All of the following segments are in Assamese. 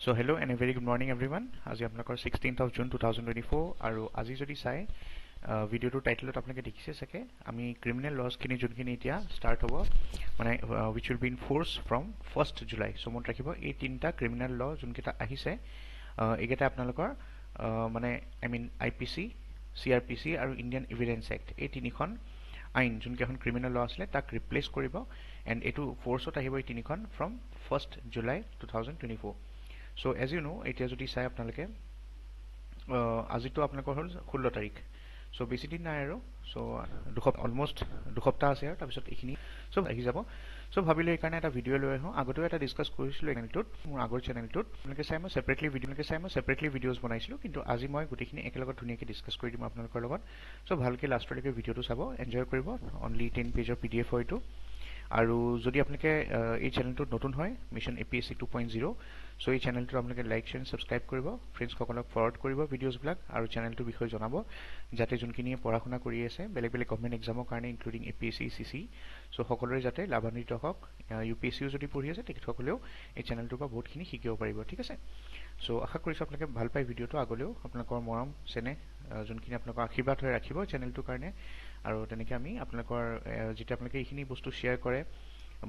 So hello and a very good morning everyone. আজি আপোনালোকৰ 16th of June 2024 আৰু আজি যদি চাই ভিডিঅ'টোৰ টাইটেলত আপোনালোকে দেখিছে চাগে আমি ক্ৰিমিনেল লছখিনি যোনখিনি এতিয়া ষ্টাৰ্ট হ'ব মানে which will be in force from 1st July. So মনত ৰাখিব এই তিনিটা ক্ৰিমিনেল ল যোনকেইটা আহিছে এইকেইটা আপোনালোকৰ মানে I mean IPC, CRPC আৰু ইণ্ডিয়ান এভিডেন্স এক্ট এই তিনিখন আইন যোনকেইখন ক্ৰিমিনেল ল আছিলে তাক ৰিপ্লেচ কৰিব এণ্ড এইটো ফ'ৰ্চত আহিব এই তিনিখন from 1st July 2024. So as you know, এতিয়া যদি চাই আপোনালোকে আজিতো আপোনালোকৰ হ'ল 16 তাৰিখ so বেছি দিন নাই আৰু so অলমোষ্ট দুসপ্তাহ আছে আৰু তাৰপিছত এইখিনি চব আহি যাব so ভাবিলোঁ এইকাৰণে এটা ভিডিঅ' লৈ আহোঁ আগতেও এটা ডিছকাছ কৰিছিলোঁ চেনেলটোত মোৰ আগৰ চেনেলটোত আপোনালোকে চাই মই ছেপাৰেটলি ভিডিঅ'জ বনাইছিলোঁ কিন্তু আজি মই গোটেইখিনি একেলগত ধুনীয়াকৈ ডিছকাছ কৰি দিম আপোনালোকৰ লগত so ভালকৈ লাষ্টলৈকে ভিডিঅ'টো চাব এনজয় কৰিব অনলি 10 পেজৰ PDF হয় এইটো আৰু যদি আপোনালোকে এই চেনেলটোত নতুন হয় মিছন APSC 2.0 সো এই চেনেলটো আপোনালোকে লাইক শেয়াৰ সাবস্ক্ৰাইব কৰিব ফ্ৰেণ্ডসকলক ফৰৱাৰ্ড কৰিব ভিডিঅ'জবিলাক আৰু চেনেলটোৰ বিষয়ে জনাব যাতে যোনখিনি পঢ়া শুনা কৰি আছে বেলেগ বেলেগ গভৰ্ণমেণ্ট এক্সামৰ কাৰণে ইনক্লুডিং APSC CC সো সকলোৰে যাতে লাভান্বিত হওক UPSCও যদি পঢ়ি আছে তেখেতসকলেও এই চেনেলটোৰ পৰা বহুতখিনি শিকিব পাৰিব ঠিক আছে সো আশা কৰিছোঁ আপোনালোকে ভাল পাই ভিডিঅ'টো আগলৈও আপোনালোকৰ মৰম চেনে যোনখিনি আপোনালোকৰ আশীৰ্বাদ হৈ ৰাখিব চেনেলটোৰ কাৰণে আৰু তেনেকৈ আমি আপোনালোকৰ যেতিয়া আপোনালোকে এইখিনি বস্তু শ্বেয়াৰ কৰে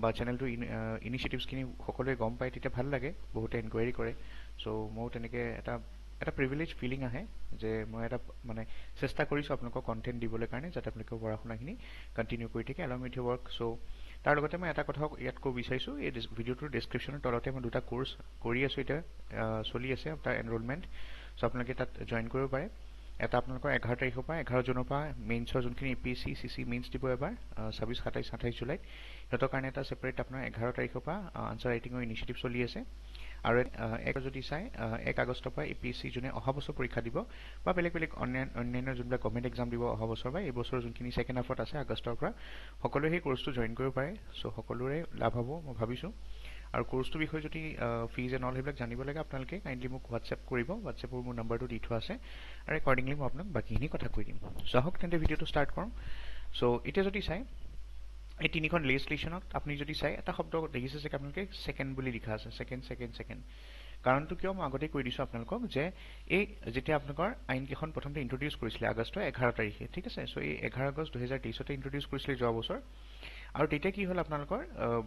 বা চেনেলটো ইনিচিয়েটিভছখিনি সকলোৱে গম পায় তেতিয়া ভাল লাগে বহুতে এনকুৱাৰী কৰে সো মই তেনেকৈ এটা প্ৰিভিলেজ ফিলিং আহে যে মই এটা মানে চেষ্টা কৰিছোঁ আপোনালোকক কণ্টেণ্ট দিবলৈ কাৰণে যাতে আপোনালোকে পঢ়া শুনাখিনি কণ্টিনিউ কৰি থাকে এলং উইথ ৱৰ্ক সো তাৰ লগতে মই এটা কথা ইয়াত ক'ব বিচাৰিছোঁ এই ভিডিঅ'টোৰ ডেছক্ৰিপশ্যনৰ তলতে মই দুটা কোৰ্চ কৰি আছোঁ এতিয়া চলি আছে তাৰ এনৰলমেণ্ট সো আপোনালোকে তাত জইন কৰিব পাৰে এটা আপোনালোকৰ 11 তাৰিখৰ পৰা 11 জুনৰ পৰা মেইনছৰ যোনখিনি APSC CC মেইনছ দিব এবাৰ 26 27 28 জুলাইত সিহঁতৰ কাৰণে এটা ছেপাৰেট আপোনাৰ 11 তাৰিখৰ পৰা আনচাৰ ৰাইটিঙৰ ইনিচিয়েটিভ চলি আছে আৰু এক যদি চাই 1 আগষ্টৰ পৰা APSC যোনে অহা বছৰ পৰীক্ষা দিব বা বেলেগ বেলেগ অন্যান্য যোনবিলাক গভৰ্ণমেণ্ট এক্সাম দিব অহা বছৰ বা এই বছৰ যোনখিনি ছেকেণ্ড হাফত আছে আগষ্টৰ পৰা সকলোৱে সেই কোৰ্চটো জইন কৰিব পাৰে সো সকলোৰে লাভ হ'ব মই ভাবিছোঁ আৰু কোৰ্চটোৰ বিষয়ে যদি ফিজ এণ্ড অল সেইবিলাক জানিব লাগে আপোনালোকে কাইণ্ডলি মোক হোৱাটছএপ কৰিব হোৱাটছএপৰ মোৰ নম্বৰটো দি থোৱা আছে আৰু একৰ্ডিংলি মই আপোনাক বাকীখিনি কথা কৈ দিম সো আহক তেন্তে ভিডিঅ'টো ষ্টাৰ্ট কৰোঁ সো এতিয়া যদি চাই এই তিনিখন লেজিসলেশ্যনত আপুনি যদি চাই এটা শব্দ দেখিছে যে আপোনালোকে সেকেন্ড বুলি লিখা আছে সেকেন্ড কাৰণটো কিয় মই আগতে কৈ দিছোঁ আপোনালোকক যে এই যেতিয়া আপোনালোকৰ আইনকেইখন প্ৰথমতে ইন্ট্ৰডিউচ কৰিছিলে আগষ্টৰ 11 তাৰিখে ঠিক আছে সো এই 11 আগষ্ট 2023তে ইন্ট্ৰডিউচ কৰিছিলে যোৱা বছৰ আৰু তেতিয়া কি হ'ল আপোনালোকৰ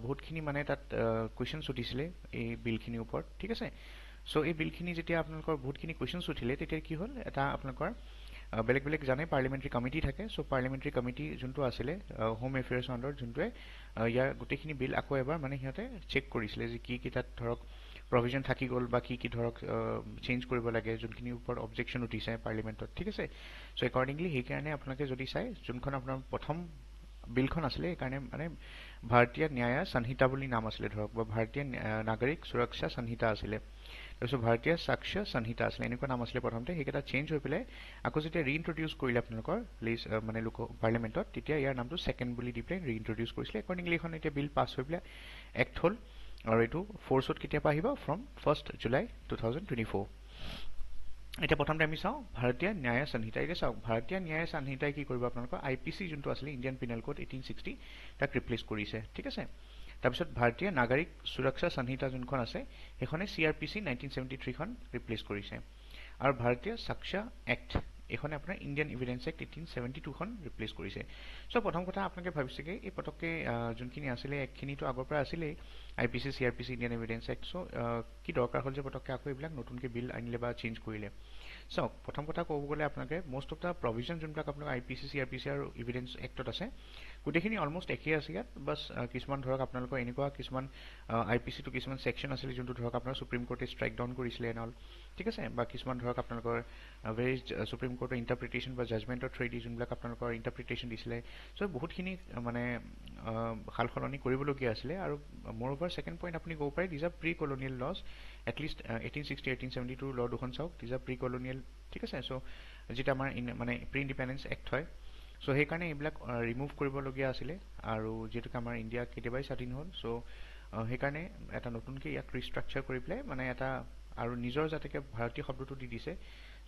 বহুতখিনি মানে তাত কুৱেশ্যনছ উঠিছিলে এই বিলখিনিৰ ওপৰত ঠিক আছে সো এই বিলখিনি যেতিয়া আপোনালোকৰ বহুতখিনি কুৱেশ্যনছ উঠিলে তেতিয়া কি হ'ল এটা আপোনালোকৰ বেলেগ বেলেগ জানে পাৰ্লিমেণ্টাৰী কমিটি থাকে সো পাৰ্লিমেণ্টাৰী কমিটি যোনটো আছিলে হোম এফেয়াৰ্ছ আণ্ডাৰত যোনটোৱে ইয়াৰ গোটেইখিনি বিল আকৌ এবাৰ মানে সিহঁতে চেক কৰিছিলে যে কি তাত ধৰক প্ৰভিজন থাকি গ'ল বা কি ধৰক চেঞ্জ কৰিব লাগে যোনখিনিৰ ওপৰত অবজেকশ্যন উঠিছে পাৰ্লিমেণ্টত ঠিক আছে সো একৰ্ডিংলি সেইকাৰণে আপোনালোকে যদি চাই যোনখন আপোনাৰ প্ৰথম বিলখন আছিলে সেইকাৰণে মানে ভাৰতীয় ন্যায় সংহিতা বুলি নাম আছিলে ধৰক বা ভাৰতীয় নাগৰিক সুৰক্ষা সংহিতা আছিলে তাৰপিছত ভাৰতীয় সাক্ষ্য সংহিতা আছিলে এনেকুৱা নাম আছিলে প্ৰথমতে সেইকেইটা চেঞ্জ হৈ পেলাই আকৌ যেতিয়া ৰিইন্ট্ৰডিউচ কৰিলে আপোনালোকৰ মানে পাৰ্লিমেণ্টত তেতিয়া ইয়াৰ নামটো সেকেন্ড বুলি দি পেলাই ৰিইন্ট্ৰডিউচ কৰিছিলে একৰ্ডিংলি এখন এতিয়া বিল পাছ হৈ পেলাই এক্ট হ'ল আৰু এইটো ফ'ৰ্চত কেতিয়াবা আহিব ফ্ৰম 1st July 2024 এতিয়া প্ৰথমতে আমি চাওঁ ভাৰতীয় ন্যায় সংহিতা এতিয়া চাওক ভাৰতীয় ন্যায় সংহিতাই কি কৰিব আপোনালোকৰ IPC যোনটো আছিলে ইণ্ডিয়ান পিনেল কোড 1860 তাক ৰিপ্লেচ কৰিছে ঠিক আছে তাৰপিছত ভাৰতীয় নাগৰিক সুৰক্ষা সংহিতা যোনখন আছে সেইখনে CRPC 1973 খন ৰিপ্লেচ কৰিছে আৰু ভাৰতীয় সাক্ষ্য এক্ট এখনে আপোনাৰ ইণ্ডিয়ান এভিডেন্স এক্ট 1872 খন ৰিপ্লেচ কৰিছে সো প্ৰথম কথা আপোনালোকে ভাবিছে কি এই পটককে যোনখিনি আছিলে একখিনিটো আগৰ পৰা আছিলেই IPC CRPC Indian evidence act so কি দৰকাৰ হ'ল যে পটককে আকৌ এইবিলাক নতুনকৈ বিল আনিলে বা চেঞ্জ কৰিলে সো প্ৰথম কথা ক'ব গ'লে আপোনালোকে মোষ্ট অফ দা প্ৰভিজন যোনবিলাক আপোনালোকৰ IPC CRPC আৰু এভিডেন্স এক্টত আছে গোটেইখিনি অলমোষ্ট একেই আছে ইয়াত বাছ কিছুমান ধৰক আপোনালোকৰ এনেকুৱা কিছুমান IPC টো কিছুমান সেকশ্যন আছিলে যোনটো ধৰক আপোনাৰ সুপ্ৰিম কোৰ্টে ষ্ট্ৰাইক ডাউন কৰিছিলে এণ্ড অল ঠিক আছে বা কিছুমান ধৰক আপোনালোকৰ ভেৰি সুপ্ৰিম কোৰ্টৰ ইণ্টাৰপ্ৰিটেশ্যন বা জাজমেণ্টৰ থ্ৰুদি যোনবিলাক আপোনালোকৰ ইণ্টাৰপ্ৰিটেশ্যন দিছিলে সো বহুতখিনি মানে সাল সলনি কৰিবলগীয়া আছিলে আৰু মোৰ অভাৰ ছেকেণ্ড পইণ্ট আপুনি ক'ব পাৰে these are pre colonial laws at least 1860 1872 ল দুখন চাওক দিজ আৰ প্ৰি কলনিয়েল ঠিক আছে সো যেটা আমাৰ মানে প্ৰি ইণ্ডিপেণ্ডেন্স এক্ট হয় সো সেইকাৰণে এইবিলাক ৰিমুভ কৰিবলগীয়া আছিলে আৰু যিহেতুকে আমাৰ ইণ্ডিয়া কেতিয়াবাই স্বাধীন হ'ল সো সেইকাৰণে এটা নতুনকৈ ইয়াক ৰিষ্ট্ৰাকচাৰ কৰি পেলাই মানে এটা আৰু নিজৰ যাতেকে ভাৰতীয় শব্দটো দি দিছে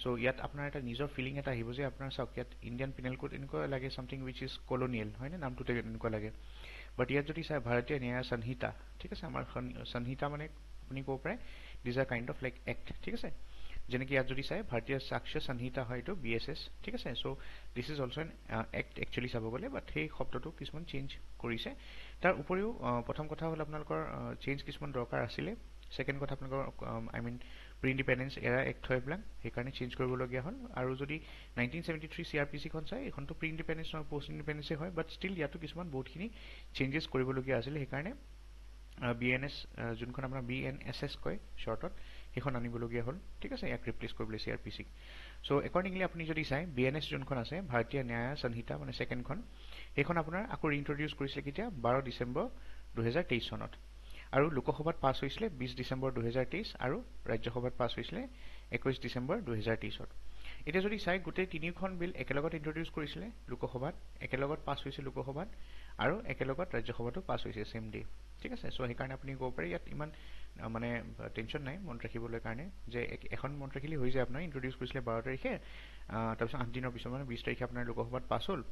সো ইয়াত আপোনাৰ এটা নিজৰ ফিলিং এটা আহিব যে আপোনাৰ চাওক ইয়াত ইণ্ডিয়ান পিনেল কোড এনেকুৱা লাগে সামথিং উইচ ইজ কলনিয়েল হয়নে নামটোতে এনেকুৱা লাগে বাট ইয়াত যদি চাই ভাৰতীয় ন্যায় সংহিতা ঠিক আছে আমাৰ সংহিতা মানে আপুনি ক'ব পাৰে these R kind of like act ঠিক আছে যেনেকৈ ইয়াত যদি চাই ভাৰতীয় সাক্ষ্য সংহিতা হয় এইটো BSS ঠিক আছে so' this is also an act actually চাব গ'লে বাট সেই শব্দটো কিছুমান চেঞ্জ কৰিছে তাৰ উপৰিও প্ৰথম কথা হ'ল আপোনালোকৰ চেঞ্জ কিছুমান দৰকাৰ আছিলে ছেকেণ্ড কথা আপোনালোকৰ আই মিন প্ৰি ইণ্ডিপেণ্ডেঞ্চ এৰা এক্ট হয় এইবিলাক সেইকাৰণে চেঞ্জ কৰিবলগীয়া হ'ল আৰু যদি 1973 CRPCখন চাই এইখনতো প্ৰি ইণ্ডিপেণ্ডেঞ্চ নহয় পষ্ট ইণ্ডিপেণ্ডেঞ্চে হয় বাট ষ্টিল ইয়াতো কিছুমান বহুতখিনি চেঞ্জেছ কৰিবলগীয়া আছিলে সেইকাৰণে BNS যোনখন আপোনাৰ BNSS কয় শ্বৰ্টত সেইখন আনিবলগীয়া হ'ল ঠিক আছে ইয়াক ৰিপ্লেচ কৰিবলৈ CRPCক চ' একৰ্ডিংলি আপুনি যদি চাই BNS যোনখন আছে ভাৰতীয় ন্যায় সংহিতা মানে ছেকেণ্ডখন সেইখন আপোনাৰ আকৌ ৰিইন্ট্ৰডিউচ কৰিছিলে কেতিয়া 12 ডিচেম্বৰ 2023 চনত আৰু লোকসভাত পাছ হৈছিলে 20 ডিচেম্বৰ 2023 আৰু ৰাজ্যসভাত পাছ হৈছিলে 21 ডিচেম্বৰ 2023ত এতিয়া যদি চাই গোটেই তিনিখন বিল একেলগত ইন্ট্ৰডিউচ কৰিছিলে লোকসভাত একেলগত পাছ হৈছে লোকসভাত আৰু একেলগত ৰাজ্যসভাতো পাছ হৈছে সেম ডে ঠিক আছে চ' সেইকাৰণে আপুনি ক'ব পাৰে ইয়াত ইমান মানে টেনশ্যন নাই মনত ৰাখিবলৈ কাৰণে যে এখন মনত ৰাখিলে হৈ যায় আপোনাৰ ইন্ট্ৰডিউচ কৰিছিলে 12 তাৰিখে তাৰপিছত 8 দিনৰ পিছত মানে 20 তাৰিখে আপোনাৰ লোকসভাত পাছ হ'ল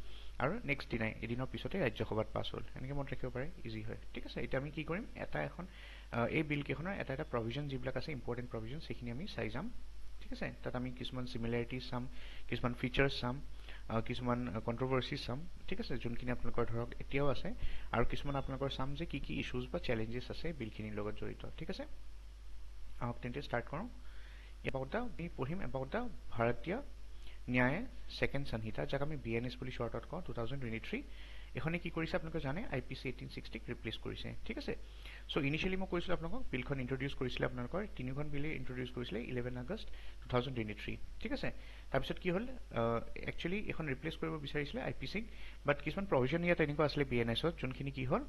আৰু নেক্সট দিনাই এদিনৰ পিছতে ৰাজ্যসভাত পাছ হ'ল এনেকৈ মনত ৰাখিব পাৰে ইজি হয় ঠিক আছে এতিয়া আমি কি কৰিম এটা এখন এই বিল কেইখনৰ এটা এটা প্ৰভিজন যিবিলাক আছে ইম্পৰ্টেণ্ট প্ৰভিজন সেইখিনি আমি চাই যাম ঠিক আছে তাত আমি কিছুমান সিমিলাৰিটিজ চাম কিছুমান ফিচাৰ্ছ চাম কিছুমান কন্ট্ৰভাৰ্চিজ চাম ঠিক আছে যোনখিনি আপোনালোকৰ ধৰক এতিয়াও আছে আৰু কিছুমান আপোনালোকৰ চাম যে কি ইছ্যুজ বা চেলেঞ্জেছ আছে বিলখিনিৰ লগত জড়িত ঠিক আছে আহক তেন্তে ষ্টাৰ্ট কৰোঁ আমি পঢ়িম এবাউট দ্য ভাৰতীয় ন্যায় ছেকেণ্ড সংহিতা যাক আমি BNS বুলি শ্বৰ্টত কওঁ 2023 এখনে কি কৰিছে আপোনালোকে জানে IPC 1860ক ৰিপ্লেচ কৰিছে ঠিক আছে চ' ইনিচিয়েলি মই কৈছিলোঁ আপোনালোকক বিলখন ইন্ট্ৰডিউচ কৰিছিলে আপোনালোকৰ তিনিখন বিলে ইন্ট্ৰডিউচ কৰিছিলে 11 আগষ্ট 2023 ঠিক আছে তাৰপিছত কি হ'ল একচুৱেলি এখন ৰিপ্লেচ কৰিব বিচাৰিছিলে IPCক বাট কিছুমান প্ৰভিজন ইয়াত এনেকুৱা আছিলে BNSত যোনখিনি কি হ'ল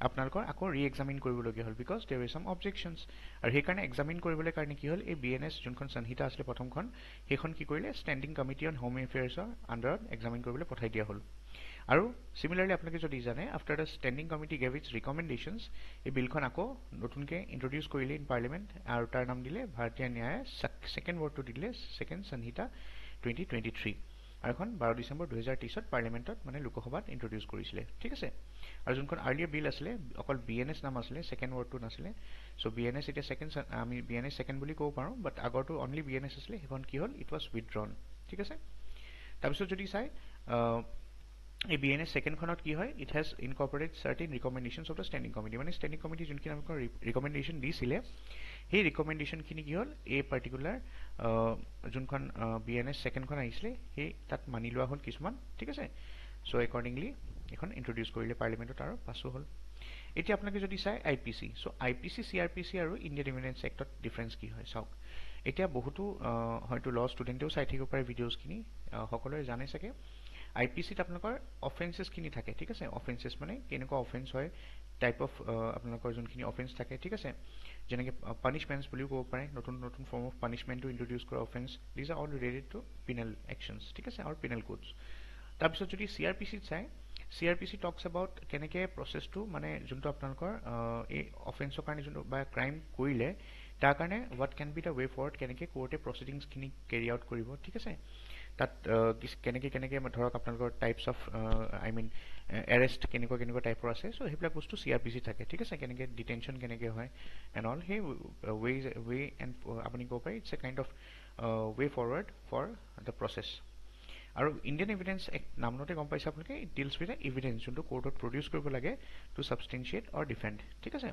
আপোনালোকৰ আকৌ ৰি এক্সামিন কৰিবলগীয়া হ'ল বিকজ দেৰ ইজ চাম অবজেকশ্যনছ আৰু সেইকাৰণে এক্সামিন কৰিবলৈ কাৰণে কি হ'ল এই BNS যোনখন সংহিতা আছিলে প্ৰথমখন সেইখন কি কৰিলে ষ্টেণ্ডিং কমিটি অন হোম এফেয়াৰ্ছৰ আণ্ডাৰত এক্সামিন কৰিবলৈ পঠাই দিয়া হ'ল আৰু সিমিলাৰলি আপোনালোকে যদি জানে after the standing committee gave its recommendations এই বিলখন আকৌ নতুনকৈ ইন্ট্ৰডিউচ কৰিলে ইন পাৰ্লিমেণ্ট আৰু তাৰ নাম দিলে ভাৰতীয় ন্যায় ছেকেণ্ড ৱৰ্ডটো দিলে ছেকেণ্ড সংহিতা 2023 আৰু এখন 12 ডিচেম্বৰ 2023ত পাৰ্লিমেণ্টত মানে লোকসভাত ইন্ট্ৰডিউচ কৰিছিলে ঠিক আছে আৰু যোনখন আৰ্লিয়াৰ বিল আছিলে অকল BNS নাম আছিলে ছেকেণ্ড ৱৰ্ডটো নাছিলে চ' BNS এতিয়া ছেকেণ্ড আমি BNS ছেকেণ্ড বুলি ক'ব পাৰোঁ বাট আগৰটো অনলি BNS আছিলে সেইখন কি হ'ল ইট ৱাজ উইথড্ৰন ঠিক আছে তাৰপিছত যদি চাই এই BNS ছেকেণ্ডখনত কি হয় it has incorporate certain recommendations of the standing committee মানে ষ্টেণ্ডিং কমিটি যোনখিনি আপোনালোকৰ ৰিকমেণ্ডেশ্যন দিছিলে সেই ৰিকমেণ্ডেশ্যনখিনি কি হ'ল এই পাৰ্টিকুলাৰ যোনখন BNS ছেকেণ্ডখন আহিছিলে সেই তাত মানি লোৱা হ'ল কিছুমান ঠিক আছে চ' একৰ্ডিংলি এখন ইন্ট্ৰডিউচ কৰিলে পাৰ্লিমেণ্টত আৰু পাছো হ'ল এতিয়া আপোনালোকে যদি চাই IPC চ' IPC CRPC আৰু ইণ্ডিয়ান ইভিডেন্স এক্টত ডিফাৰেঞ্চ কি হয় চাওক এতিয়া বহুতো হয়তো ল ষ্টুডেণ্টেও চাই থাকিব পাৰে ভিডিঅ'ছখিনি সকলোৱে জানে চাগে IPCত আপোনালোকৰ অফেন্সেছখিনি থাকে ঠিক আছে অফেন্সেছ মানে কেনেকুৱা অফেন্স হয় টাইপ অফ আপোনালোকৰ যোনখিনি অফেন্স থাকে ঠিক আছে যেনেকৈ পানিছমেণ্টছ বুলিও ক'ব পাৰে নতুন নতুন ফৰ্ম অফ পানিছমেণ্টটো ইন্ট্ৰডিউচ কৰা offence these are all related to penal actions ঠিক আছে আৰু পিনেল কোডছ তাৰপিছত যদি CRPCত চাই CRPC টক্স এবাউট কেনেকৈ প্ৰচেছটো মানে যোনটো আপোনালোকৰ এই অফেন্সৰ কাৰণে যোনটো বা ক্ৰাইম কৰিলে তাৰ কাৰণে what can be the way forward কেনেকৈ কোৰ্টে প্ৰচিডিংছখিনি কেৰি আউট কৰিব ঠিক আছে তাত কেনেকৈ ধৰক আপোনালোকৰ types of I mean arrest কেনেকুৱা টাইপৰ আছে চ' সেইবিলাক বস্তু CRPC থাকে ঠিক আছে কেনেকৈ ডিটেনশ্যন কেনেকৈ হয় এণ্ড অল সেই ৱে এণ্ড আপুনি ক'ব পাৰে it's a kind of way forward for the process আৰু ইণ্ডিয়ান এভিডেন্স এক্ট নামতে গম পাইছে আপোনালোকে ইট ডিলছ উইথ এভিডেন্স যোনটো কোৰ্টত প্ৰডিউচ কৰিব লাগে টু ছাবষ্টেঞ্চিয়েট অৰ ডিফেণ্ড ঠিক আছে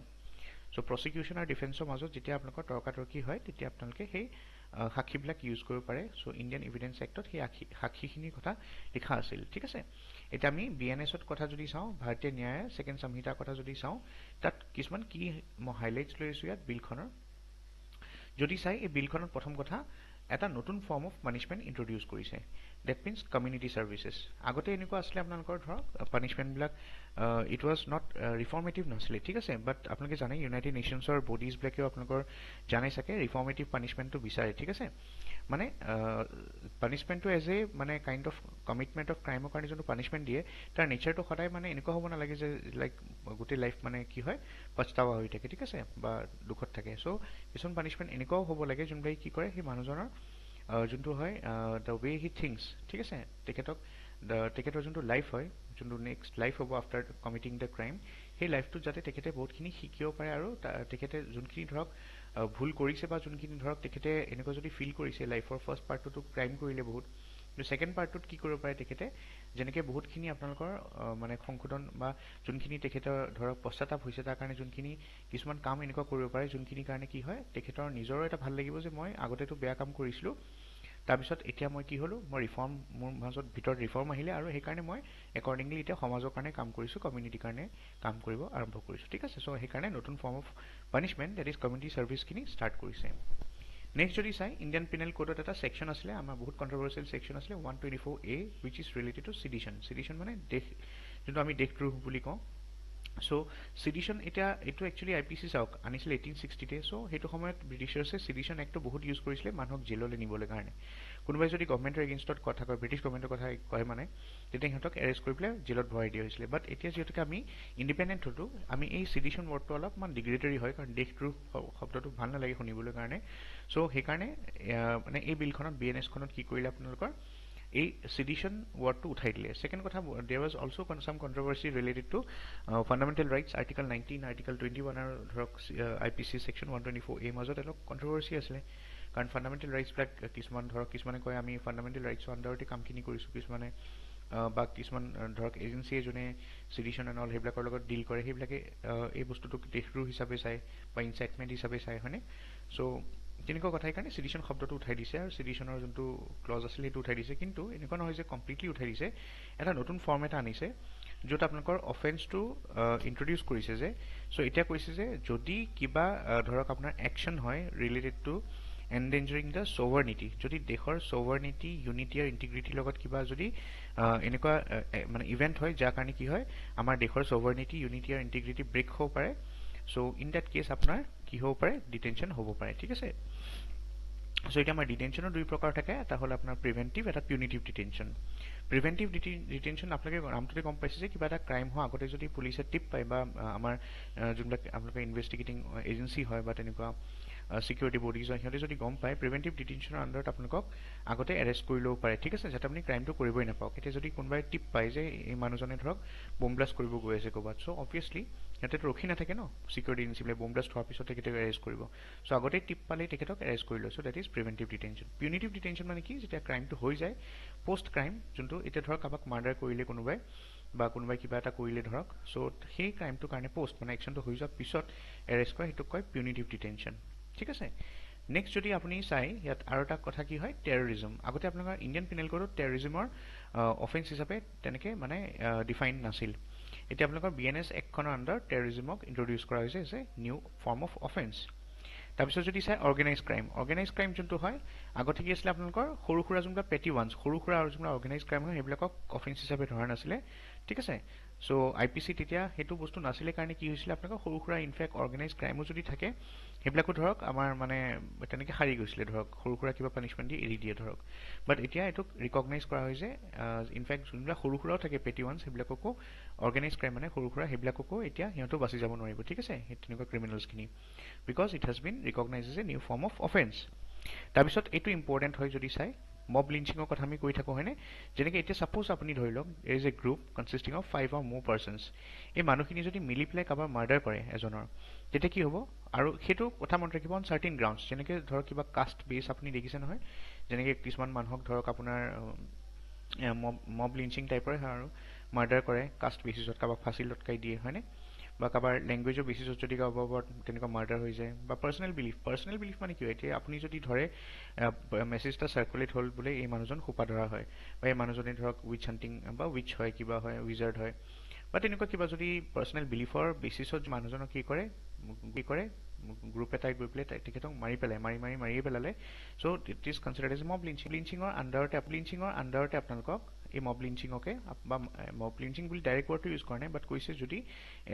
চ' প্ৰচিকিউশ্যন আৰু ডিফেন্সৰ মাজত যেতিয়া আপোনালোকৰ তৰ্কাতৰ্কি হয় তেতিয়া আপোনালোকে সেই সাক্ষীবিলাক ইউজ কৰিব পাৰে চ' ইণ্ডিয়ান এভিডেন্স এক্টত সেই সাক্ষীখিনিৰ কথা লিখা আছিল ঠিক আছে এতিয়া আমি BNSত কথা যদি চাওঁ ভাৰতীয় ন্যায় ছেকেণ্ড সংহিতাৰ কথা যদি চাওঁ তাত কিছুমান কি মই হাইলাইটছ লৈ আছোঁ ইয়াত বিলখনৰ যদি চাই এই বিলখনত প্ৰথম কথা এটা নতুন ফৰ্ম অফ পানিছমেণ্ট ইন্ট্ৰডিউচ কৰিছে ডেট মিনছ কমিউনিটি ছাৰ্ভিচেছ আগতে এনেকুৱা আছিলে আপোনালোকৰ ধৰক পানিছমেণ্টবিলাক ইট ৱাজ নট ৰিফৰ্মেটিভ নাছিলে ঠিক আছে বাট আপোনালোকে জানে ইউনাইটেড নেশ্যনছৰ বডিজবিলাকেও আপোনালোকৰ জানে চাগে ৰিফৰ্মেটিভ পানিছমেণ্টটো বিচাৰে ঠিক আছে মানে পানিছমেণ্টটো এজ এ মানে কাইণ্ড অফ কমিটমেণ্ট অফ ক্ৰাইমৰ কাৰণে যোনটো পানিছমেণ্ট দিয়ে তাৰ নেচাৰটো সদায় মানে এনেকুৱা হ'ব নালাগে যে লাইক গোটেই লাইফ মানে কি হয় পস্তাৱা হৈ থাকে ঠিক আছে বা দুখত থাকে চ' কিছুমান পানিছমেণ্ট এনেকুৱাও হ'ব লাগে যোনবিলাক কি কৰে সেই মানুহজনৰ যোনটো হয় দ্য ৱে হি থিংকছ ঠিক আছে তেখেতক তেখেতৰ যোনটো লাইফ হয়, যোনটো নেক্সট লাইফ হ'ব আফটাৰ কমিটিং দ্য ক্ৰাইম, সেই লাইফটোত যাতে তেখেতে বহুতখিনি শিকিব পাৰে আৰু তেখেতে যোনখিনি ধৰক ভুল কৰিছে বা যোনখিনি ধৰক তেখেতে এনেকুৱা যদি ফিল কৰিছে লাইফৰ ফাৰ্ষ্ট পাৰ্টটোতো ক্ৰাইম কৰিলে বহুত, কিন্তু ছেকেণ্ড পাৰ্টটোত কি কৰিব পাৰে তেখেতে, যেনেকৈ বহুতখিনি আপোনালোকৰ মানে সংশোধন বা যোনখিনি তেখেতৰ ধৰক পশ্চাতাপ হৈছে তাৰ কাৰণে যোনখিনি কিছুমান কাম এনেকুৱা কৰিব পাৰে যোনখিনিৰ কাৰণে কি হয় তেখেতৰ নিজৰো এটা ভাল লাগিব যে মই আগতেতো বেয়া কাম কৰিছিলোঁ, তাৰপিছত এতিয়া মই কি হ'লোঁ, মই ৰিফৰ্ম, মোৰ মাজত ভিতৰত ৰিফৰ্ম আহিলে আৰু সেইকাৰণে মই একৰ্ডিংলি এতিয়া সমাজৰ কাৰণে কাম কৰিছোঁ, কমিউনিটিৰ কাৰণে কাম কৰিব আৰম্ভ কৰিছোঁ, ঠিক আছে। চ' সেইকাৰণে নতুন form of punishment that is community ছাৰ্ভিচখিনি ষ্টাৰ্ট কৰিছে। নেক্সট যদি চাই ইণ্ডিয়ান পিনেল কোডত এটা ছেকশ্যন আছিলে, আমাৰ বহুত কণ্ট্ৰভাৰ্চিয়েল ছেকশ্যন আছিলে 124A which is related to sedition. Sedition মানে দেশ, যোনটো আমি দেশদ্ৰোহ বুলি কওঁ। চ' চিডিশ্যন এতিয়া এইটো একচুৱেলি IPC চাওক আনিছিলে 1860তে। চ' সেইটো সময়ত ব্ৰিটিছাৰ্ছে চিডিশ্যন এক্টটো বহুত ইউজ কৰিছিলে মানুহক জেললৈ নিবলৈ কাৰণে। কোনোবাই যদি গভৰ্ণমেণ্টৰ এগেইনষ্টত কথা কয়, ব্ৰিটিছ গভৰ্ণমেণ্টৰ কথা কয় মানে, তেতিয়া সিহঁতক এৰেষ্ট কৰি পেলাই জেলত ভৰাই দিয়া হৈছিলে। বাট এতিয়া যিহেতুকে আমি ইণ্ডিপেণ্ডেণ্ট হ'লোঁ, আমি এই চিডিশ্যন ৱৰ্ডটো অলপমান ডিগ্ৰেডেৰী হয়, কাৰণ দেশদ্ৰোহ শব্দটো ভাল নালাগে শুনিবলৈ কাৰণে। চ' সেইকাৰণে মানে এই বিলখনত BNS-খনত কি কৰিলে আপোনালোকৰ এই চিডিশ্যন ৱৰ্ডটো উঠাই দিলে। ছেকেণ্ড কথা, দেয়াৰ ৱাজ অলছ' চাম controversy related to fundamental rights, article 19, article 21 আৰু ধৰক IPC ছেকশ্যন 124A মাজত অলপ কণ্ট্ৰভাৰ্চি আছিলে, কাৰণ ফাণ্ডামেণ্টেল ৰাইটছবিলাক কিছুমান ধৰক কিছুমানে কয় আমি ফাণ্ডামেণ্টেল ৰাইটছৰ আণ্ডাৰতে কামখিনি কৰিছোঁ, কিছুমানে বা কিছুমান ধৰক এজেঞ্চি এজনে চিডিশ্যন এণ্ড অল সেইবিলাকৰ লগত ডিল কৰে, সেইবিলাকে এই বস্তুটোক দেশদ্ৰোহ হিচাপে চায় বা ইনচাইটমেণ্ট হিচাপে চায়, হয়নে? চ' তেনেকুৱা কথা, সেইকাৰণে চিডিশ্যন শব্দটো উঠাই দিছে আৰু চিডিশ্যনৰ যোনটো ক্লজ আছিলে সেইটো উঠাই দিছে। কিন্তু এনেকুৱা নহয় যে কমপ্লিটলি উঠাই দিছে, এটা নতুন ফৰ্ম এটা আনিছে য'ত আপোনালোকৰ অফেন্সটো ইন্ট্ৰডিউচ কৰিছে যে, চ' এতিয়া কৈছে যে যদি কিবা ধৰক আপোনাৰ একশ্যন হয় ৰিলেটেড টু এণ্ডেঞ্জাৰিং দ্য ছ'ভাৰনিটি, যদি দেশৰ ছ'ভাৰনিটি, ইউনিটি আৰু ইণ্টিগ্ৰিটিৰ লগত কিবা যদি এনেকুৱা মানে ইভেণ্ট হয় যাৰ কাৰণে কি হয় আমাৰ দেশৰ ছ'ভাৰনিটি, ইউনিটি আৰু ইণ্টিগ্ৰিটি ব্ৰেক হ'ব পাৰে, চ' ইন ডেট কেছ আপোনাৰ কি হ'ব পাৰে, ডিটেনশ্যন হ'ব পাৰে, ঠিক আছে। চ' এতিয়া আমাৰ ডিটেনশ্যনৰ দুই প্ৰকাৰ থাকে, এটা হ'ল আপোনাৰ প্ৰিভেণ্টিভ, এটা পিউনিটিভ ডিটেনশ্যন। প্ৰিভেণ্টিভ ডিটেনশ্যন আপোনালোকে নামটোতে গম পাইছে যে কিবা এটা ক্ৰাইম হোৱা আগতে যদি পুলিচে টিপ পায় বা আমাৰ যোনবিলাক আপোনালোকে ইনভেষ্টিগেটিং এজেঞ্চি হয় বা তেনেকুৱা চিকিউৰিটি বডিজ হয়, সিহঁতে যদি গম পায় প্ৰিভেণ্টিভ ডিটেনশ্যনৰ আণ্ডাৰত আপোনালোকক আগতে এৰেষ্ট কৰি ল'ব পাৰে, ঠিক আছে, যাতে আপুনি ক্ৰাইমটো কৰিবই নাপাওক। এতিয়া যদি কোনোবাই টিপ পায় যে এই মানুহজনে ধৰক বম ব্লাষ্ট কৰিব গৈ আছে ক'ৰবাত, চ' অবভিয়াছলি সিহঁতেতো ৰখি নাথাকে ন, চিকিউৰিটি এজেঞ্চিবিলাকে বম ব্লাষ্ট হোৱাৰ পিছত তেখেতক এৰেষ্ট কৰিব, চ' আগতে টিপ পালেই তেখেতক এৰেষ্ট কৰি লয়, so' that is preventive detention. Punitive detention মানে কি, যেতিয়া ক্ৰাইমটো হৈ যায় পষ্ট ক্ৰাইম, যোনটো এতিয়া ধৰক কাৰোবাক মাৰ্ডাৰ কৰিলে কোনোবাই বা কোনোবাই কিবা এটা কৰিলে ধৰক, চ' সেই ক্ৰাইমটোৰ কাৰণে পষ্ট মানে একশ্যনটো হৈ যোৱাৰ পিছত এৰেষ্ট কৰে, সেইটোক কয় পিউনিটিভ ডিটেনশ্যন, ঠিক আছে। নেক্সট যদি আপুনি চাই ইয়াত আৰু এটা কথা কি হয়, টেৰৰিজম। আগতে আপোনালোকৰ ইণ্ডিয়ান পিনেল কোডত টেৰৰিজমৰ অফেন্স হিচাপে তেনেকৈ মানে ডিফাইন নাছিল। এতিয়া আপোনালোকৰ BNS এক্টখনৰ আণ্ডাৰ টেৰৰিজমক ইন্ট্ৰডিউচ কৰা হৈছে as a new form of offence. তাৰপিছত যদি চাই অৰ্গেনাইজ ক্ৰাইম যোনটো হয়, আগতে কি আছিলে আপোনালোকৰ সৰু সুৰা যোনবিলাক পেটি ওৱানছ, সৰু সুৰা আৰু যোনবিলাক অৰ্গেনাইজ ক্ৰাইম হয় সেইবিলাকক অফেন্স হিচাপে ধৰা নাছিলে, ঠিক আছে। চ' IPC তেতিয়া সেইটো বস্তু নাছিলে কাৰণে কি হৈছিলে আপোনালোকৰ সৰু সুৰা ইনফেক্ট অৰ্গেনাইজ ক্ৰাইমো যদি থাকে সেইবিলাকো ধৰক আমাৰ মানে তেনেকৈ সাৰি গৈছিলে, ধৰক সৰু সুৰা কিবা পানিছমেণ্ট দি এৰি দিয়ে ধৰক। বাট এতিয়া এইটোক ৰিকগনাইজ কৰা হৈছে, ইনফেক্ট যোনবিলাক সৰু সুৰাও থাকে পেটি ওৱানছ সেইবিলাককো অৰ্গেনাইজ ক্ৰাইম মানে সৰু সুৰা সেইবিলাককো এতিয়া সিহঁতেও বাচি যাব নোৱাৰিব, ঠিক আছে, সেই তেনেকুৱা ক্ৰিমিনেলছখিনি, because it has been recognize as a new form of offence. তাৰপিছত এইটো ইম্পৰ্টেণ্ট হয় যদি চাই মব লিঞ্চিঙৰ কথা আমি কৈ থাকোঁ হয়নে, যেনেকৈ এতিয়া ছাপ'জ আপুনি ধৰি লওক as a group consisting of 5 or more persons, এই মানুহখিনি যদি মিলি পেলাই কাৰোবাৰ মাৰ্ডাৰ কৰে এজনৰ, তেতিয়া কি হ'ব, আৰু সেইটো কথা মনত ৰাখিব অন চাৰ্টিন গ্ৰাউণ্ডছ, যেনেকৈ ধৰক কিবা কাষ্ট বেছ আপুনি দেখিছে নহয়, যেনেকৈ কিছুমান মানুহক ধৰক আপোনাৰ মব লিঞ্চিং টাইপৰে হয় আৰু মাৰ্ডাৰ কৰে কাষ্ট বেচিছত, কাৰোবাক ফাঁচি লটকাই দিয়ে হয়নে, বা কাৰোবাৰ লেংগুৱেজৰ বেচিছত যদি কাৰোবাৰ ওপৰত তেনেকুৱা মাৰ্ডাৰ হৈ যায়, বা পাৰ্চনেল বিলিফ মানে কি হয়, এতিয়া আপুনি যদি ধৰে মেছেজ এটা চাৰ্কুলেট হ'ল বোলে এই মানুহজন সোপা ধৰা হয়, বা এই মানুহজনে ধৰক উইচ হাণ্টিং বা উইচ হয়, কিবা হয়, উইজাৰ্ড হয়, বা তেনেকুৱা কিবা যদি পাৰ্চনেল বিলিফৰ বেচিছত মানুহজনক কি কৰে গ্ৰুপ এটাই গৈ পেলাই তেখেতক মাৰিয়ে পেলালে, চ' ইট ইজ কনচিডাৰ্ড এজ মব লিঞ্চিং। লিঞ্চিঙৰ আণ্ডাৰতে আপোনালোকক এই মব লিঞ্চিঙকে বা মব লিঞ্চিং বুলি ডাইৰেক্ট ৱৰ্ডটো ইউজ কৰা নাই, বাট কৈছে যদি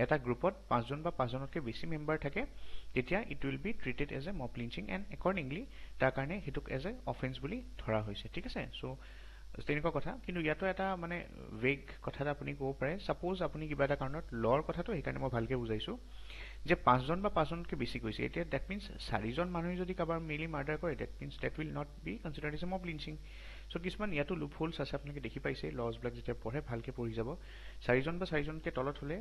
এটা গ্ৰুপত 5জন বা 5জনতকৈ বেছি মেম্বাৰ থাকে তেতিয়া it will be treated as a mob lynching and accordingly তাৰ কাৰণে সেইটোক এজ এ অফেন্স বুলি ধৰা হৈছে, ঠিক আছে। চ' তেনেকুৱা কথা, কিন্তু ইয়াতো এটা মানে ভেগ কথা এটা আপুনি ক'ব পাৰে, ছাপ'জ আপুনি কিবা এটা কাৰণত ল'ৰ কথাটো সেইকাৰণে মই ভালকৈ বুজাইছোঁ যে 5জন বা 5জনতকৈ বেছি কৈছে, এতিয়া ডেট মিনছ 4জন মানুহে যদি কাৰোবাৰ মিলি মাৰ্ডাৰ কৰে, that means that will not be considered as a mob lynching. So কিছুমান ইয়াতো লুপ হোলছ আছে আপোনালোকে দেখি পাইছে লজবিলাক যেতিয়া পঢ়ে ভালকে পঢ়ি যাব 4জন বা 4জনকে তলত হলে